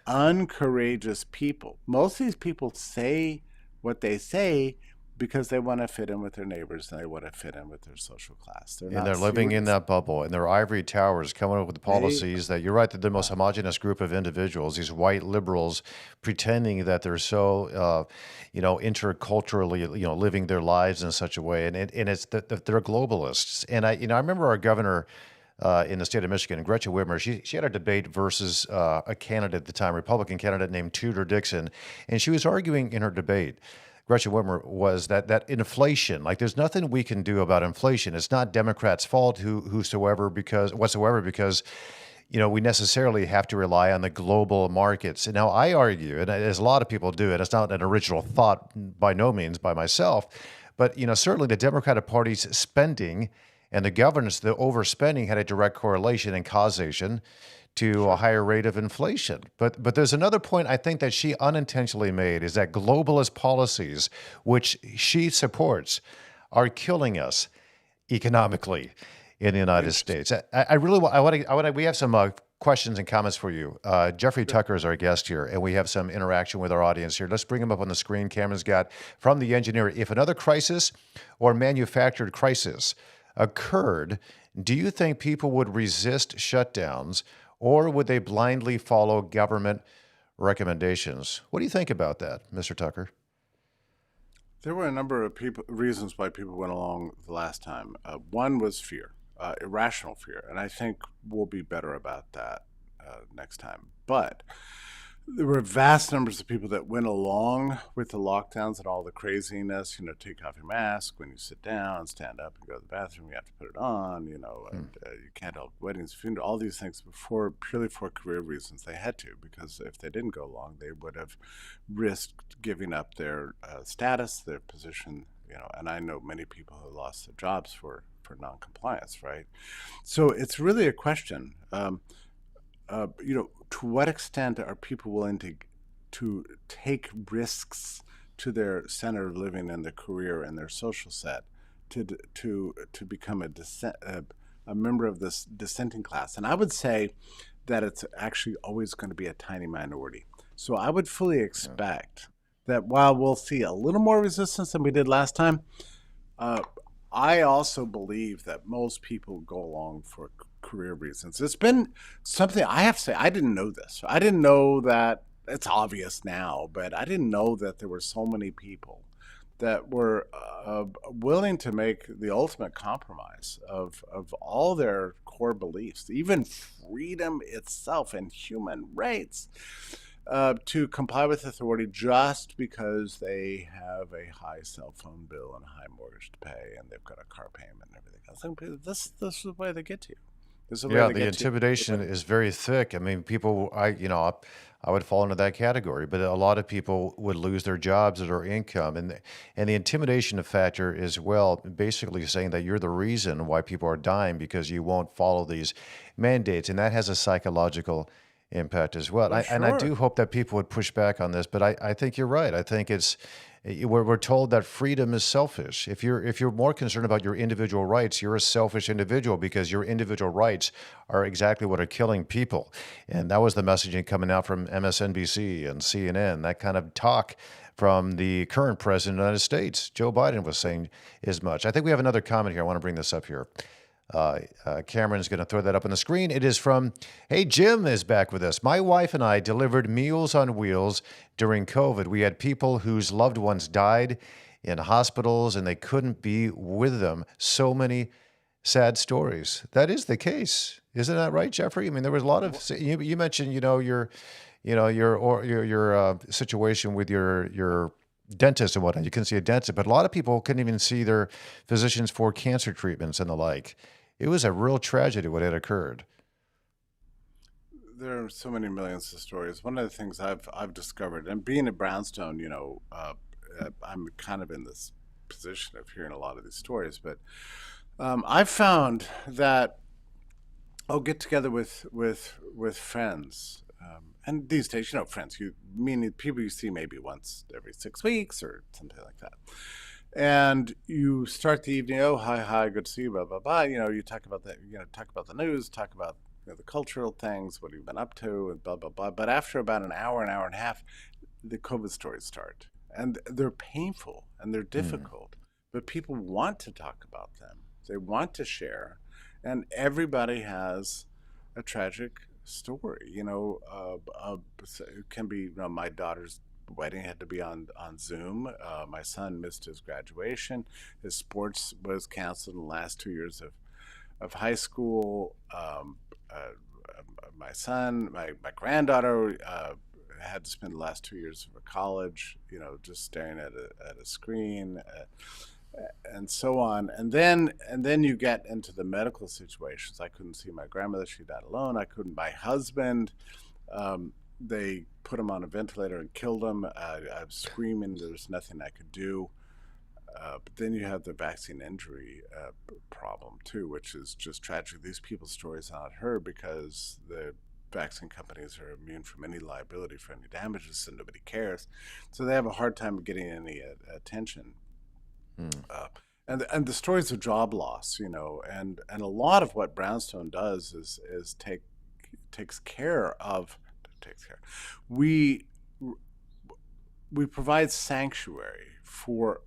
uncourageous people. Most of these people say what they say because they want to fit in with their neighbors and they want to fit in with their social class. They're And not they're living in serious. that bubble, and their ivory towers coming up with They, policies that you're right, they're the most homogenous group of individuals, these white liberals pretending that they're so, interculturally, living their lives in such a way. And it's that they're globalists. And I remember our governor in the state of Michigan, Gretchen Whitmer, she had a debate versus a candidate at the time, Republican candidate named Tudor Dixon. And she was arguing in her debate. Gretchen Whitmer was that inflation, like there's nothing we can do about inflation. It's not Democrats' fault whosoever because whatsoever because we necessarily have to rely on the global markets. And now I argue, and as a lot of people do, and it's not an original thought by no means by myself, but certainly the Democratic Party's spending and the governance, the overspending had a direct correlation and causation to a Sure. higher rate of inflation. But there's another point I think that she unintentionally made is that globalist policies, which she supports, are killing us economically in the United Interesting. States. I really want, we have some questions and comments for you. Jeffrey Sure. Tucker is our guest here, and we have some interaction with our audience here. Let's bring him up on the screen. Cameron's got from the engineer. If another crisis or manufactured crisis occurred, do you think people would resist shutdowns or would they blindly follow government recommendations? What do you think about that, Mr. Tucker? There were a number of reasons why people went along the last time. One was fear, irrational fear, and I think we'll be better about that next time. But there were vast numbers of people that went along with the lockdowns and all the craziness. Take off your mask when you sit down, stand up and go to the bathroom. You have to put it on. Hmm. And you can't hold weddings, funerals, all these things before purely for career reasons. They had to because if they didn't go along, they would have risked giving up their status, their position. And I know many people who lost their jobs for non-compliance. Right. So it's really a question. To what extent are people willing to take risks to their center of living and their career and their social set to become a member of this dissenting class? And I would say that it's actually always going to be a tiny minority. So I would fully Yeah. expect that while we'll see a little more resistance than we did last time, uh, I also believe that most people go along for career reasons. It's been something I have to say, I didn't know this. I didn't know that it's obvious now, but I didn't know that there were so many people that were willing to make the ultimate compromise of all their core beliefs, even freedom itself and human rights, to comply with authority just because they have a high cell phone bill and a high mortgage to pay, and they've got a car payment and everything else. This is the way they get to you. This is the way Yeah, they the get to intimidation you. is very thick. I mean, people, I would fall into that category, but a lot of people would lose their jobs or income, and the intimidation factor is well, basically saying that you're the reason why people are dying because you won't follow these mandates, and that has a psychological impact as well. Well, And I do sure. hope that people would push back on this, but I think you're right. I think we're told that freedom is selfish. If you're more concerned about your individual rights, you're a selfish individual because your individual rights are exactly what are killing people. And that was the messaging coming out from MSNBC and CNN. That kind of talk from the current president of the United States, Joe Biden, was saying as much. I think we have another comment here. I want to bring this up here. Cameron's going to throw that up on the screen. It is from, hey, Jim is back with us. My wife and I delivered Meals on Wheels during COVID. We had people whose loved ones died in hospitals and they couldn't be with them. So many sad stories. That is the case. Isn't that right, Jeffrey? I mean, there was a lot of, Wh- you mentioned, your situation with your dentist and whatnot. You couldn't see a dentist, but a lot of people couldn't even see their physicians for cancer treatments and the like. It was a real tragedy what had occurred. There are so many millions of stories. One of the things I've discovered, and being at Brownstone, I'm kind of in this position of hearing a lot of these stories, but I've found that I'll get together with friends, and these days, friends, you mean people you see maybe once every 6 weeks or something like that. And you start the evening, oh, hi, good to see you, blah, blah, blah. You talk about talk about the news, talk about the cultural things, what you've been up to, and blah, blah, blah. But after about an hour and a half, the COVID stories start. And they're painful and they're Hmm. difficult, but people want to talk about them. They want to share. And everybody has a tragic story. It can be, my daughter's wedding had to be on Zoom. My son missed his graduation. His sports was canceled in the last 2 years of high school. My son, my granddaughter had to spend the last 2 years of college, just staring at a screen, and so on. And then you get into the medical situations. I couldn't see my grandmother; she died alone. I couldn't. My husband, they put him on a ventilator and killed him. I was screaming. There was nothing I could do. But then you have the vaccine injury problem too, which is just tragic. These people's stories aren't heard because the vaccine companies are immune from any liability for any damages, so nobody cares. So they have a hard time getting any attention. Hmm. Uh, and the stories of job loss, and a lot of what Brownstone does is takes care of takes care. We we provide sanctuary for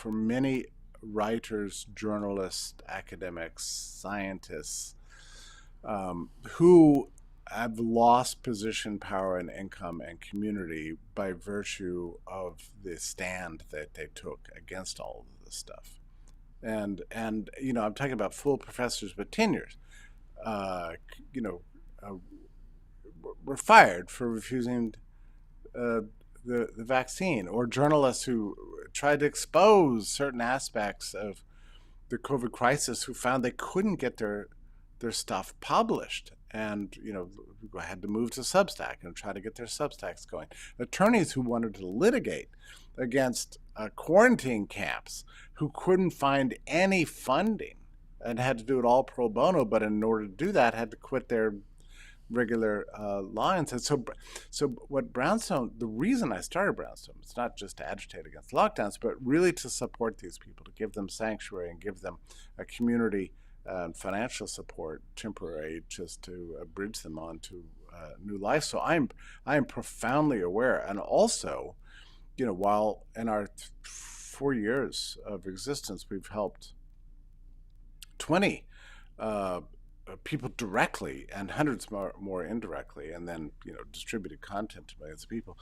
many writers, journalists, academics, scientists who have lost position, power, and income and community by virtue of the stand that they took against all of this stuff. And I'm talking about full professors with tenures. Uh, you know, uh, were fired for refusing uh, the vaccine, or journalists who tried to expose certain aspects of the COVID crisis who found they couldn't get their stuff published, and had to move to Substack and try to get their Substacks going. Attorneys who wanted to litigate against quarantine camps who couldn't find any funding and had to do it all pro bono, but in order to do that had to quit their regular lines. And so what Brownstone, the reason I started Brownstone, it's not just to agitate against lockdowns, but really to support these people, to give them sanctuary and give them a community and financial support, temporary, just to bridge them onto new life. So I am profoundly aware, and also, while in our 4 years of existence, we've helped 20 people directly and hundreds more indirectly, and then distributed content to millions of people.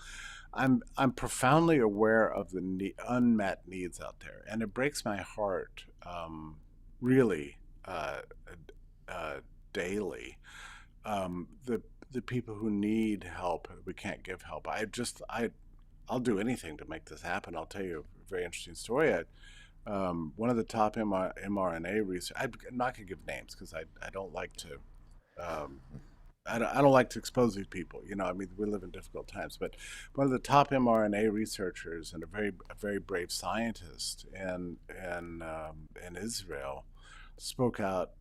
I'm profoundly aware of the unmet needs out there, and it breaks my heart, really, daily. The people who need help, we can't give help. I'll do anything to make this happen. I'll tell you a very interesting story. One of the top mRNA research. I'm not going to give names because I don't like to. Um, I don't like to expose these people. I mean, we live in difficult times. But one of the top mRNA researchers and a very brave scientist in Israel spoke out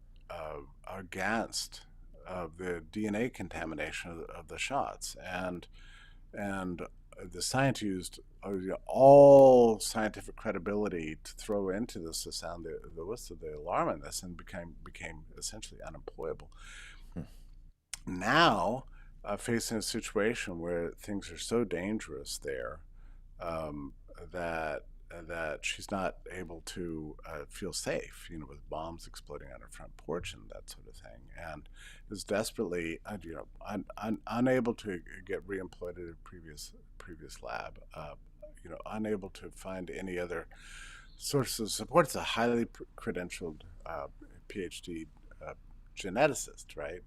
against the DNA contamination of the shots, and the science used all scientific credibility to throw into this to sound the whistle, the alarm on this, and became essentially unemployable. Hmm. Now, facing a situation where things are so dangerous there, um, that she's not able to feel safe, with bombs exploding on her front porch and that sort of thing, and is desperately, unable to get reemployed at a previous lab, unable to find any other sources of support. It's a highly credentialed PhD geneticist, right?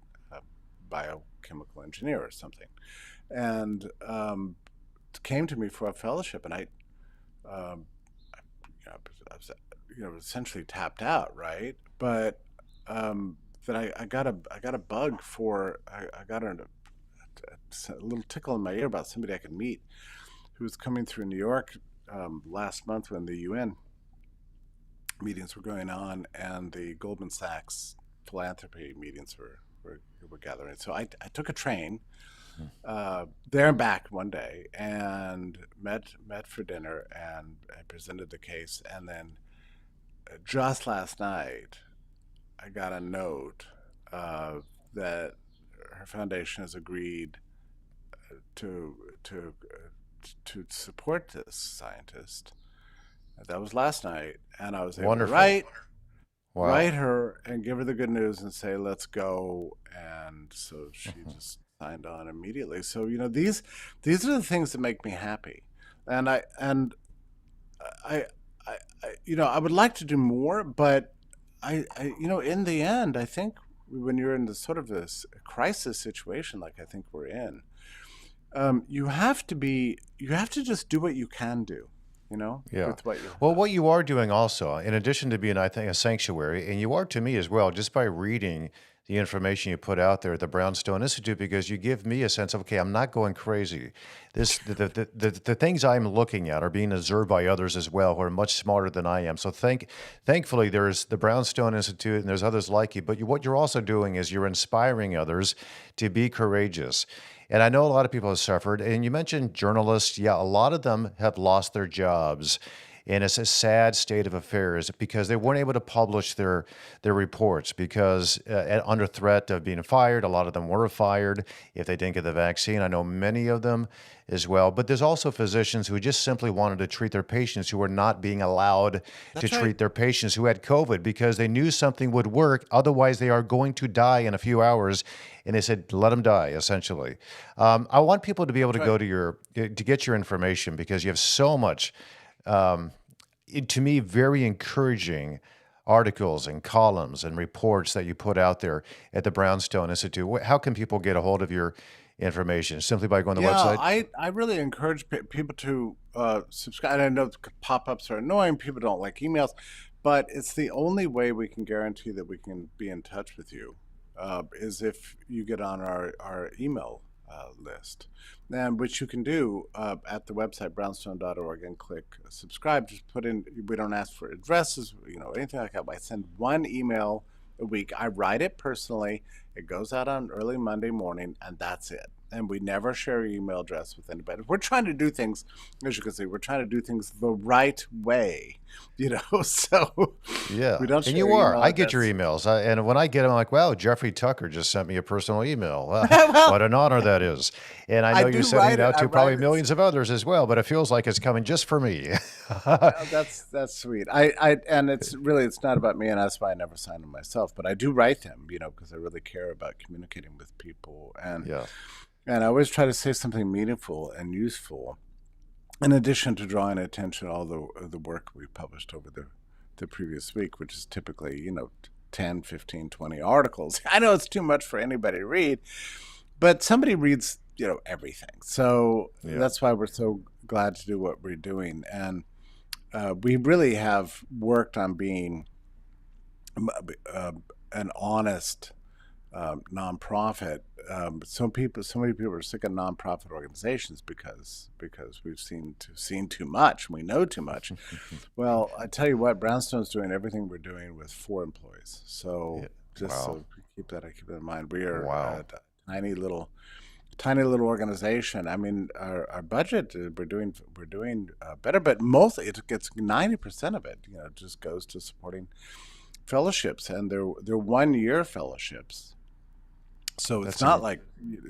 Biochemical engineer or something, and came to me for a fellowship, and um, I was, essentially tapped out, right? But then I got a bug for I got a little tickle in my ear about somebody I could meet who was coming through New York last month when the UN meetings were going on and the Goldman Sachs philanthropy meetings were gathering. So I took a train there and back one day and met for dinner, and I presented the case, and then just last night I got a note that her foundation has agreed to to to support this scientist. That was last night, and I was able to Wonderful. Wow. write her and give her the good news and say let's go, and so she Mhm. just signed on immediately. So these are the things that make me happy, and I, I would like to do more, but in the end, I think when you're in this sort of this crisis situation like I think we're in, you have to just do what you can do, you know, Yeah. with what you Well, have. what you are doing also, in addition to being, I think, a sanctuary, and you are to me as well, just by reading the information you put out there at the Brownstone Institute, because you give me a sense of, okay, I'm not going crazy. The things I'm looking at are being observed by others as well, who are much smarter than I am. So thankfully, there's the Brownstone Institute, and there's others like you. But what you're also doing is you're inspiring others to be courageous. And I know a lot of people have suffered. And you mentioned journalists. Yeah, a lot of them have lost their jobs. And it's a sad state of affairs because they weren't able to publish their reports because under threat of being fired, a lot of them were fired if they didn't get the vaccine. I know many of them as well. But there's also physicians who just simply wanted to treat their patients who were not being allowed to That's right. treat their patients who had COVID because they knew something would work. Otherwise, they are going to die in a few hours. And they said, let them die, essentially. I want people to be able to That's right. go to get your information because you have so much to me, very encouraging articles and columns and reports that you put out there at the Brownstone Institute. How can people get a hold of your information? Simply by going to the Yeah, website? I really encourage people to subscribe. And I know pop-ups are annoying. People don't like emails, but it's the only way we can guarantee that we can be in touch with you is if you get on our email list, and which you can do at the website brownstone.org and click subscribe. Just put in. We don't ask for addresses, anything like that. I send one email a week. I write it personally. It goes out on early Monday morning, and that's it. And we never share your email address with anybody. We're trying to do things, as you can see, we're trying to do things the right way, so we Yeah, don't and share you your are. email I get your address. emails, and when I get them, I'm like, "Wow, Jeffrey Tucker just sent me a personal email. Well, What an honor that is!" And I I know you're do sending it write it. out I to probably write it. millions of others as well, but it feels like it's coming just for me. Well, that's sweet. And it's not about me, and that's why I never sign them myself. But I do write them, because I really care about communicating with people, Yeah, and I always try to say something meaningful and useful. In addition to drawing attention to all the work we published over the previous week, which is typically 10, 15, 20 articles. I know it's too much for anybody to read, but somebody reads everything. So yeah. that's why we're so glad to do what we're doing, and we really have worked on being uh, an honest nonprofit. So many people are sick of nonprofit organizations because we've seen too much. We know too much. Well, I tell you what, Brownstone's doing everything we're doing with 4 employees. Yeah. So just Wow, so I keep that in mind. We are wow. a tiny little organization. I mean, our budget we're doing better, but mostly it gets 90% of it. Just goes to supporting fellowships, and they're 1 year fellowships. So it's That's not a like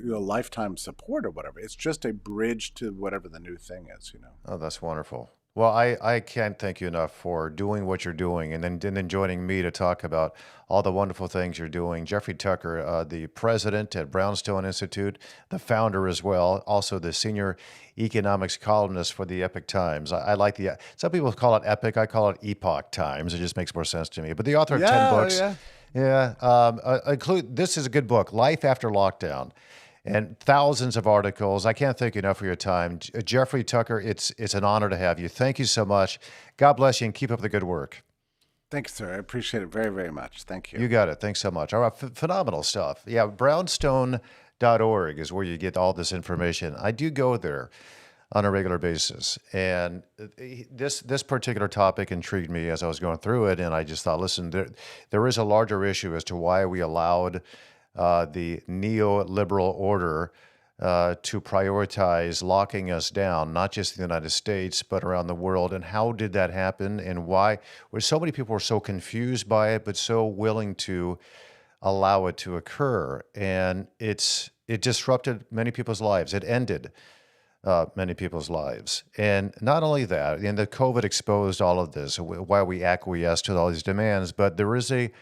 lifetime support or whatever. It's just a bridge to whatever the new thing is. Oh, that's wonderful. Well, I can't thank you enough for doing what you're doing and then joining me to talk about all the wonderful things you're doing. Jeffrey Tucker, the president at Brownstone Institute, the founder as well, also the senior economics columnist for the Epic Times. I like some people call it Epic, I call it Epoch Times. It just makes more sense to me. But the author of 10 Yeah, books, yeah. yeah, this is a good book, Life After Lockdown and thousands of articles. I can't thank you enough for your time. Jeffrey Tucker, it's an honor to have you. Thank you so much. God bless you and keep up the good work. Thanks, sir. I appreciate it very, very much. Thank you. You got it. Thanks so much. All right, phenomenal stuff. Yeah, brownstone.org is where you get all this information. I do go there on a regular basis. And this particular topic intrigued me as I was going through it, and I just thought, listen, there is a larger issue as to why we allowed the neoliberal order to prioritize locking us down, not just in the United States, but around the world. And how did that happen? And why? Where so many people were so confused by it, but so willing to allow it to occur. And it disrupted many people's lives. It ended many people's lives. And not only that, and the COVID exposed all of this, why we acquiesced to all these demands, but there is a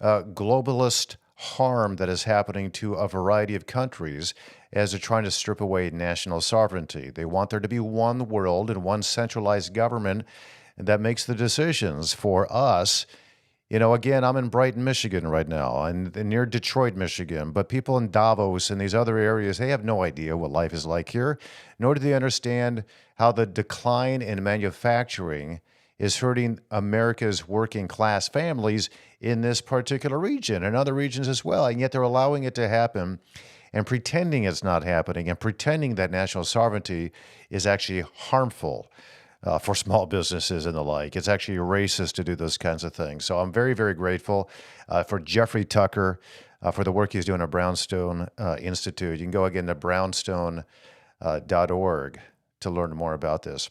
globalist harm that is happening to a variety of countries as they're trying to strip away national sovereignty. They want there to be one world and one centralized government that makes the decisions for us Again, I'm in Brighton, Michigan right now, and near Detroit, Michigan. But people in Davos and these other areas, they have no idea what life is like here, nor do they understand how the decline in manufacturing is hurting America's working class families in this particular region and other regions as well. And yet they're allowing it to happen and pretending it's not happening and pretending that national sovereignty is actually harmful for small businesses and the like. It's actually racist to do those kinds of things. So I'm very, very grateful for Jeffrey Tucker for the work he's doing at Brownstone Institute. You can go again to brownstone.org to learn more about this.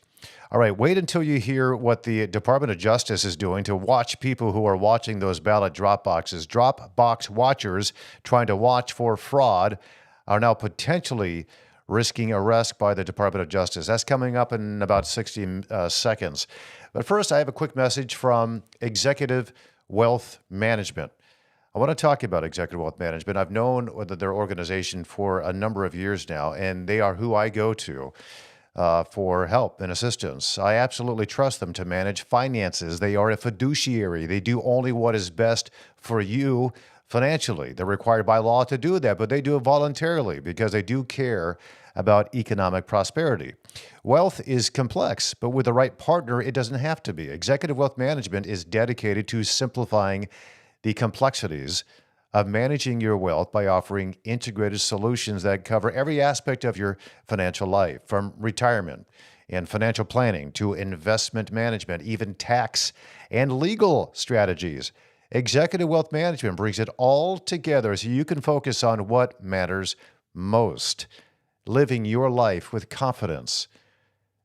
All right, wait until you hear what the Department of Justice is doing to watch people who are watching those ballot drop boxes. Drop box watchers trying to watch for fraud are now potentially risking arrest by the Department of Justice. That's coming up in about 60 seconds. But first, I have a quick message from Executive Wealth Management. I want to talk about Executive Wealth Management. I've known their organization for a number of years now, and they are who I go to for help and assistance. I absolutely trust them to manage finances. They are a fiduciary. They do only what is best for you financially. They're required by law to do that, but they do it voluntarily because they do care about economic prosperity. Wealth is complex, but with the right partner, it doesn't have to be. Executive Wealth Management is dedicated to simplifying the complexities of managing your wealth by offering integrated solutions that cover every aspect of your financial life, from retirement and financial planning to investment management, even tax and legal strategies. Executive Wealth Management brings it all together so you can focus on what matters most, living your life with confidence.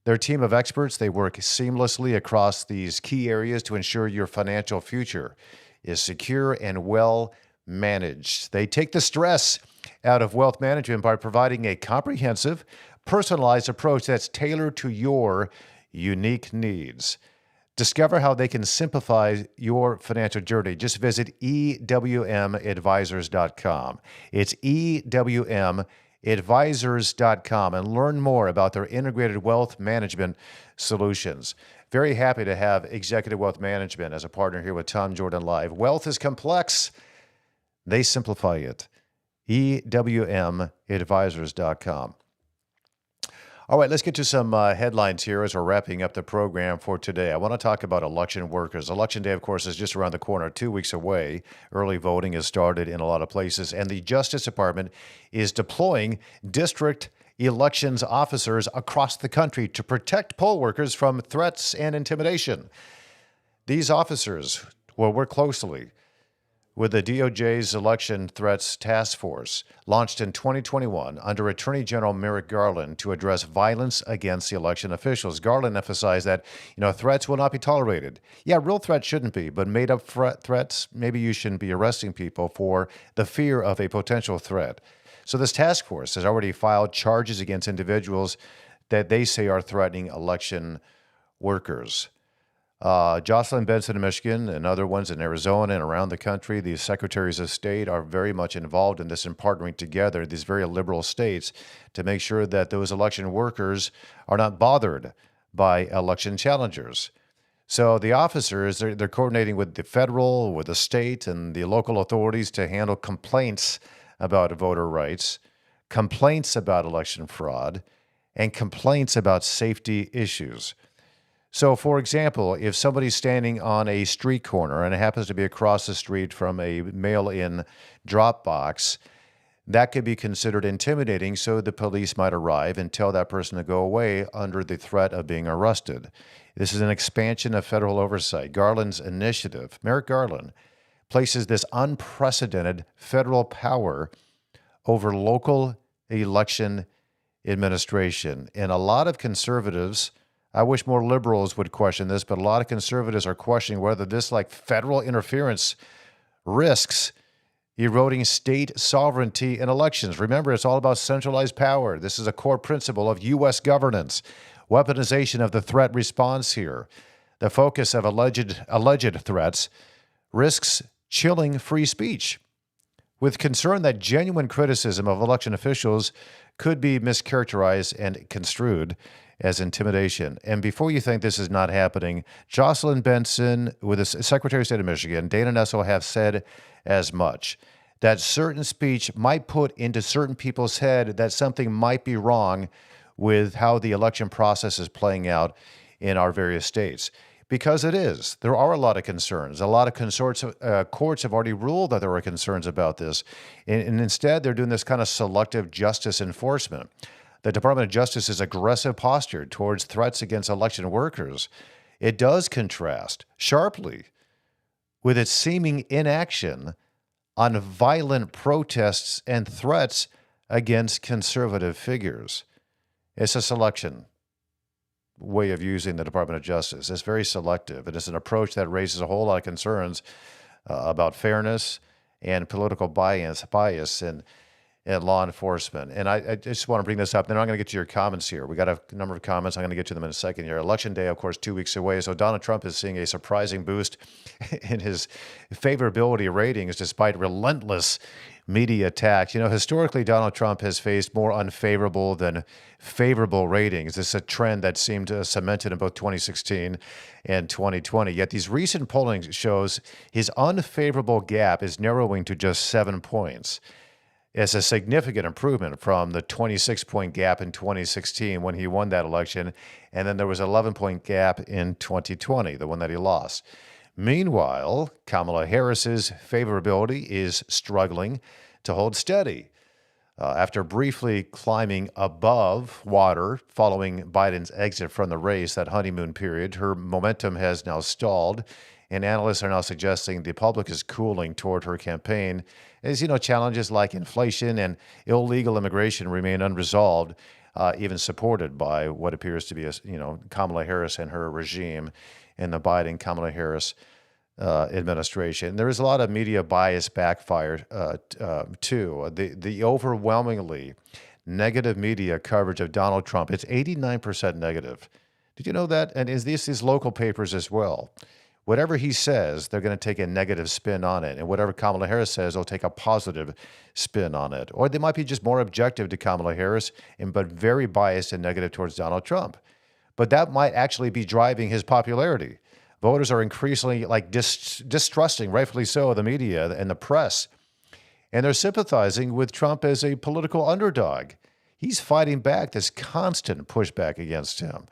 Their team of experts, they work seamlessly across these key areas to ensure your financial future is secure and well managed. They take the stress out of wealth management by providing a comprehensive, personalized approach that's tailored to your unique needs. Discover how they can simplify your financial journey. Just visit ewmadvisors.com. It's ewmadvisors.com and learn more about their integrated wealth management solutions. Very happy to have Executive Wealth Management as a partner here with Tom Jordan Live. Wealth is complex. They simplify it. ewmadvisors.com. All right, let's get to some headlines here as we're wrapping up the program for today. I want to talk about election workers. Election day, of course, is just around the corner, 2 weeks away. Early voting has started in a lot of places, and the Justice Department is deploying district elections officers across the country to protect poll workers from threats and intimidation. These officers will work closely with the DOJ's Election Threats Task Force, launched in 2021 under Attorney General Merrick Garland to address violence against the election officials. Garland emphasized that, threats will not be tolerated. Yeah, real threats shouldn't be, but made-up threats, maybe you shouldn't be arresting people for the fear of a potential threat. So this task force has already filed charges against individuals that they say are threatening election workers. Jocelyn Benson in Michigan and other ones in Arizona and around the country, the secretaries of state are very much involved in this and partnering together, these very liberal states, to make sure that those election workers are not bothered by election challengers. So the officers, they're coordinating with the federal, with the state, and the local authorities to handle complaints about voter rights, complaints about election fraud, and complaints about safety issues. So, for example, if somebody's standing on a street corner and it happens to be across the street from a mail-in drop box, that could be considered intimidating, so the police might arrive and tell that person to go away under the threat of being arrested. This is an expansion of federal oversight. Garland's initiative, Merrick Garland, places this unprecedented federal power over local election administration. And a lot of conservatives, I wish more liberals would question this, but a lot of conservatives are questioning whether this federal interference risks eroding state sovereignty in elections. Remember, it's all about centralized power. This is a core principle of U.S. governance. Weaponization of the threat response here. The focus of alleged threats risks chilling free speech. with concern that genuine criticism of election officials could be mischaracterized and construed as intimidation. And before you think this is not happening, Jocelyn Benson, with the Secretary of State of Michigan, Dana Nessel have said as much. That certain speech might put into certain people's head that something might be wrong with how the election process is playing out in our various states. Because it is. There are a lot of concerns. A lot of courts have already ruled that there are concerns about this. And instead, they're doing this kind of selective justice enforcement. The Department of Justice's aggressive posture towards threats against election workers, it does contrast sharply with its seeming inaction on violent protests and threats against conservative figures. It's a selection way of using the Department of Justice. It's very selective. It is an approach that raises a whole lot of concerns about fairness and political bias and law enforcement. And I just want to bring this up. Then I'm going to get to your comments here. We got a number of comments. I'm going to get to them in a second here. Election day, of course, 2 weeks away. So Donald Trump is seeing a surprising boost in his favorability ratings despite relentless media attacks. You know, historically, Donald Trump has faced more unfavorable than favorable ratings. This is a trend that seemed cemented in both 2016 and 2020. Yet these recent polling shows his unfavorable gap is narrowing to just 7 points. It's a significant improvement from the 26-point gap in 2016 when he won that election, and then there was an 11-point gap in 2020, the one that he lost. Meanwhile, Kamala Harris's favorability is struggling to hold steady. After briefly climbing above water following Biden's exit from the race, that honeymoon period, her momentum has now stalled, and analysts are now suggesting the public is cooling toward her campaign as, challenges like inflation and illegal immigration remain unresolved, even supported by what appears to be, Kamala Harris and her regime and the Biden-Kamala Harris administration. There is a lot of media bias backfire too. The overwhelmingly negative media coverage of Donald Trump, it's 89% negative. Did you know that? And is these local papers as well? Whatever he says, they're going to take a negative spin on it. And whatever Kamala Harris says, they'll take a positive spin on it. Or they might be just more objective to Kamala Harris, but very biased and negative towards Donald Trump. But that might actually be driving his popularity. Voters are increasingly distrusting, rightfully so, the media and the press. And they're sympathizing with Trump as a political underdog. He's fighting back this constant pushback against him.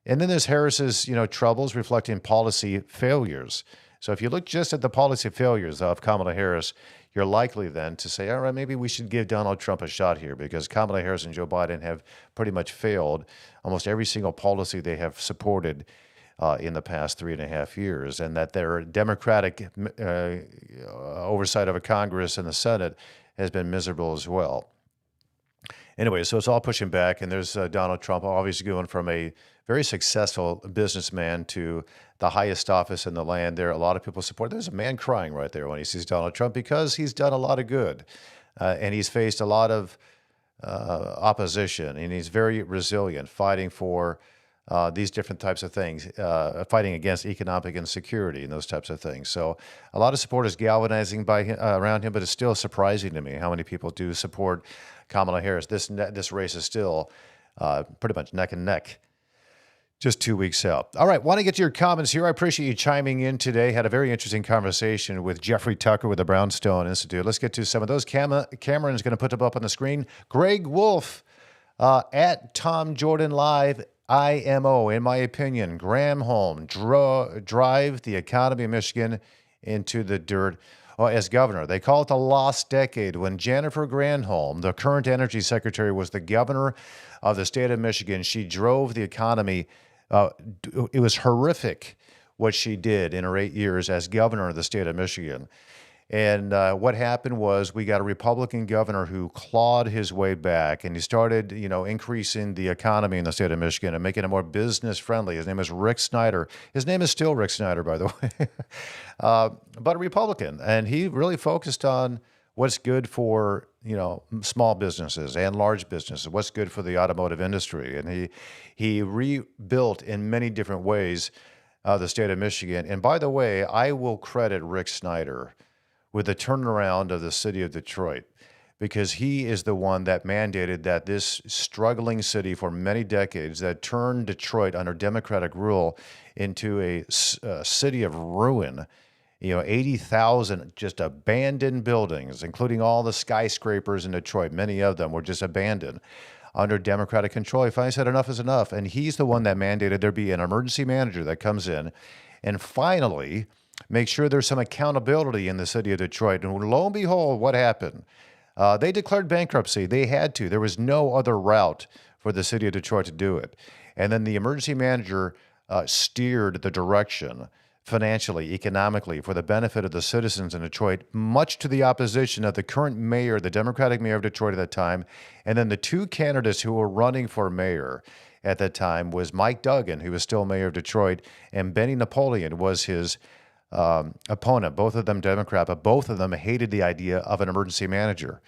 And then there's Harris's, troubles reflecting policy failures. So if you look just at the policy failures of Kamala Harris, you're likely then to say, all right, maybe we should give Donald Trump a shot here because Kamala Harris and Joe Biden have pretty much failed almost every single policy they have supported in the past 3.5 years, and that their Democratic oversight of a Congress and the Senate has been miserable as well. Anyway, so it's all pushing back, and there's Donald Trump obviously going from a very successful businessman to the highest office in the land there. A lot of people support. There's a man crying right there when he sees Donald Trump because he's done a lot of good, and he's faced a lot of opposition, and he's very resilient, fighting for these different types of things, fighting against economic insecurity and those types of things. So a lot of support is galvanizing around him, but it's still surprising to me how many people do support Kamala Harris. This race is still pretty much neck and neck, just 2 weeks out. All right, want to get to your comments here. I appreciate you chiming in today. Had a very interesting conversation with Jeffrey Tucker with the Brownstone Institute. Let's get to some of those. Cameron's going to put them up on the screen. Greg Wolf at Tom Jordan Live. IMO, in my opinion, Granholm drive the economy of Michigan into the dirt as governor. They call it the lost decade. When Jennifer Granholm, the current energy secretary, was the governor of the state of Michigan, she drove the economy. It was horrific what she did in her 8 years as governor of the state of Michigan. And what happened was we got a Republican governor who clawed his way back, and he started, increasing the economy in the state of Michigan and making it more business friendly. His name is Rick Snyder. His name is still Rick Snyder, by the way, but a Republican. And he really focused on what's good for, small businesses and large businesses, what's good for the automotive industry. And he rebuilt in many different ways the state of Michigan. And by the way, I will credit Rick Snyder with the turnaround of the city of Detroit, because he is the one that mandated that this struggling city for many decades that turned Detroit under Democratic rule into a city of ruin. 80,000 just abandoned buildings, including all the skyscrapers in Detroit. Many of them were just abandoned under Democratic control. He finally said enough is enough. And he's the one that mandated there be an emergency manager that comes in and finally make sure there's some accountability in the city of Detroit. And lo and behold, what happened? They declared bankruptcy. They had to. There was no other route for the city of Detroit to do it. And then the emergency manager steered the direction financially, economically, for the benefit of the citizens in Detroit, much to the opposition of the current mayor, the Democratic mayor of Detroit at that time. And then the two candidates who were running for mayor at that time was Mike Duggan, who was still mayor of Detroit, and Benny Napoleon was his opponent, both of them Democrat, but both of them hated the idea of an emergency manager.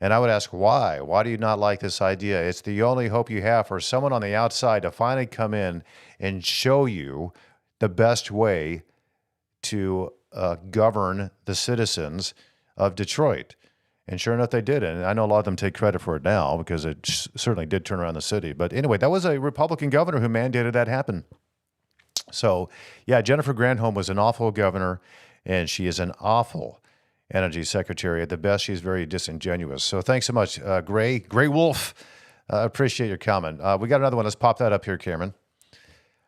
And I would ask, why? Why do you not like this idea? It's the only hope you have for someone on the outside to finally come in and show you the best way to govern the citizens of Detroit. And sure enough, they did. And I know a lot of them take credit for it now because it certainly did turn around the city. But anyway, that was a Republican governor who mandated that happen. So, yeah, Jennifer Granholm was an awful governor, and she is an awful energy secretary. At the best, she's very disingenuous. So thanks so much, Gray Wolf. Appreciate your comment. We got another one. Let's pop that up here, Cameron.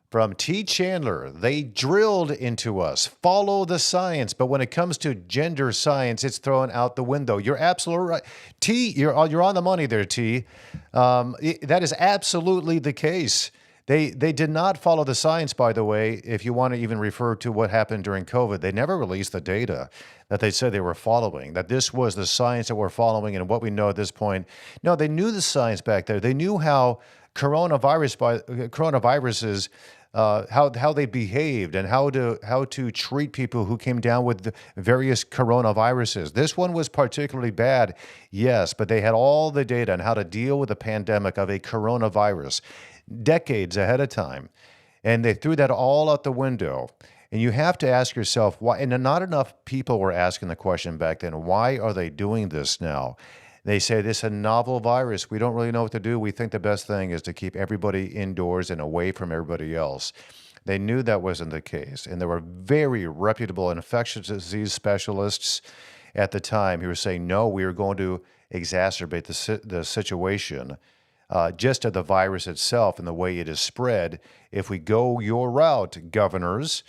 From T. Chandler, they drilled into us, follow the science, but when it comes to gender science, it's thrown out the window. You're absolutely right. T, you're on the money there, T. That is absolutely the case. They did not follow the science, by the way, if you want to even refer to what happened during COVID. They never released the data that they said they were following, that this was the science that we're following and what we know at this point. No, they knew the science back there. They knew how coronaviruses, how they behaved and how to treat people who came down with the various coronaviruses. This one was particularly bad, yes, but they had all the data on how to deal with the pandemic of a coronavirus decades ahead of time. And they threw that all out the window. And you have to ask yourself why, and not enough people were asking the question back then, why are they doing this now? They say this is a novel virus. We don't really know what to do. We think the best thing is to keep everybody indoors and away from everybody else. They knew that wasn't the case. And there were very reputable infectious disease specialists at the time who were saying, no, we are going to exacerbate the situation just of the virus itself and the way it is spread. If we go your route, governors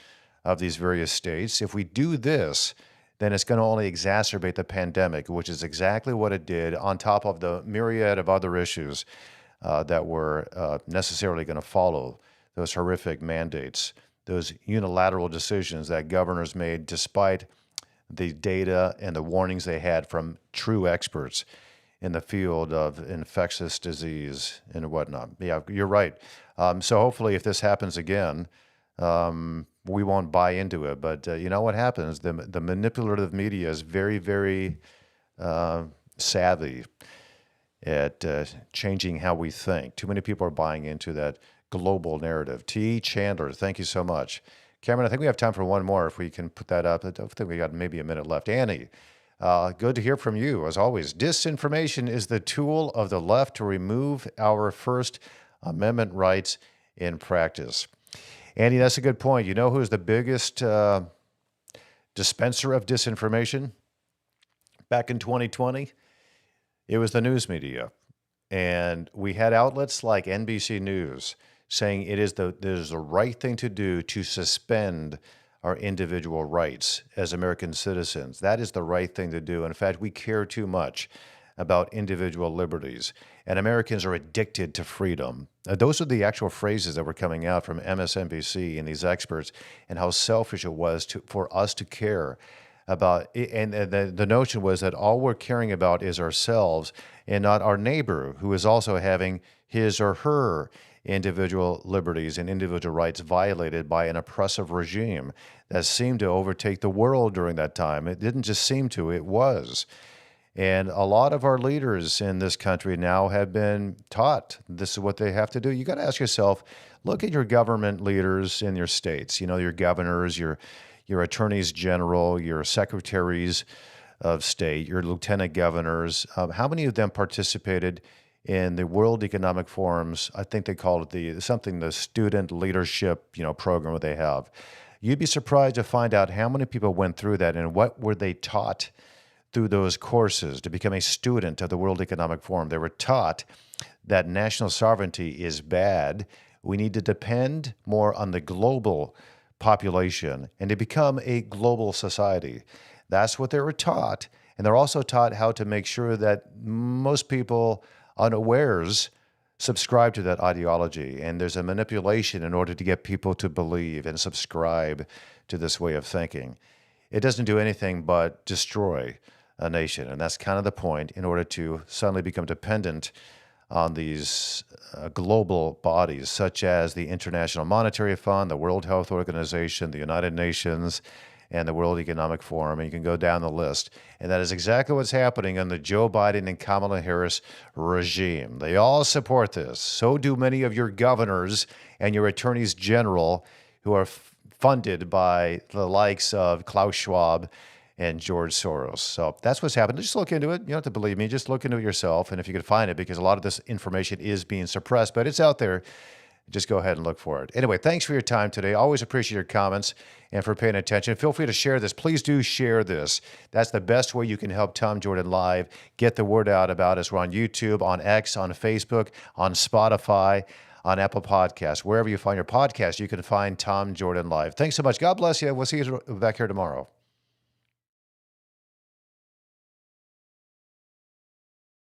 of these various states, if we do this, then it's going to only exacerbate the pandemic, which is exactly what it did, on top of the myriad of other issues that were necessarily going to follow those horrific mandates, those unilateral decisions that governors made despite the data and the warnings they had from true experts in the field of infectious disease and whatnot. Yeah, you're right. So hopefully if this happens again, we won't buy into it. But you know what happens? The manipulative media is very, very savvy at changing how we think. Too many people are buying into that global narrative. T. Chandler, thank you so much. Cameron, I think we have time for one more if we can put that up. I don't think we got maybe a minute left. Annie, good to hear from you, as always. Disinformation is the tool of the left to remove our First Amendment rights in practice. Andy, that's a good point. You know who's the biggest dispenser of disinformation back in 2020? It was the news media. And we had outlets like NBC News saying it is the right thing to do to suspend our individual rights as American citizens. That is the right thing to do. In fact, we care too much about individual liberties, and Americans are addicted to freedom. Those are the actual phrases that were coming out from MSNBC and these experts, and how selfish it was for us to care about. And the notion was that all we're caring about is ourselves and not our neighbor, who is also having his or her individual liberties and individual rights violated by an oppressive regime that seemed to overtake the world during that time. It didn't just seem to, it was. And a lot of our leaders in this country now have been taught this is what they have to do. You got to ask yourself, look at your government leaders in your states, your governors, your your attorneys general, your secretaries of state, your lieutenant governors. How many of them participated in the World Economic Forum's, I think they call it the student leadership, program that they have. You'd be surprised to find out how many people went through that and what were they taught through those courses to become a student of the World Economic Forum. They were taught that national sovereignty is bad. We need to depend more on the global population and to become a global society. That's what they were taught. And they're also taught how to make sure that most people unawares subscribe to that ideology. And there's a manipulation in order to get people to believe and subscribe to this way of thinking. It doesn't do anything but destroy a nation. And that's kind of the point, in order to suddenly become dependent on these global bodies, such as the International Monetary Fund, the World Health Organization, the United Nations, and the World Economic Forum, and you can go down the list. And that is exactly what's happening in the Joe Biden and Kamala Harris regime. They all support this. So do many of your governors and your attorneys general, who are funded by the likes of Klaus Schwab and George Soros. So that's what's happened. Just look into it. You don't have to believe me. Just look into it yourself. And if you can find it, because a lot of this information is being suppressed, but it's out there. Just go ahead and look for it. Anyway, thanks for your time today. Always appreciate your comments and for paying attention. Feel free to share this. Please do share this. That's the best way you can help Tom Jordan Live get the word out about us. We're on YouTube, on X, on Facebook, on Spotify, on Apple Podcasts. Wherever you find your podcast, you can find Tom Jordan Live. Thanks so much. God bless you. We'll see you back here tomorrow.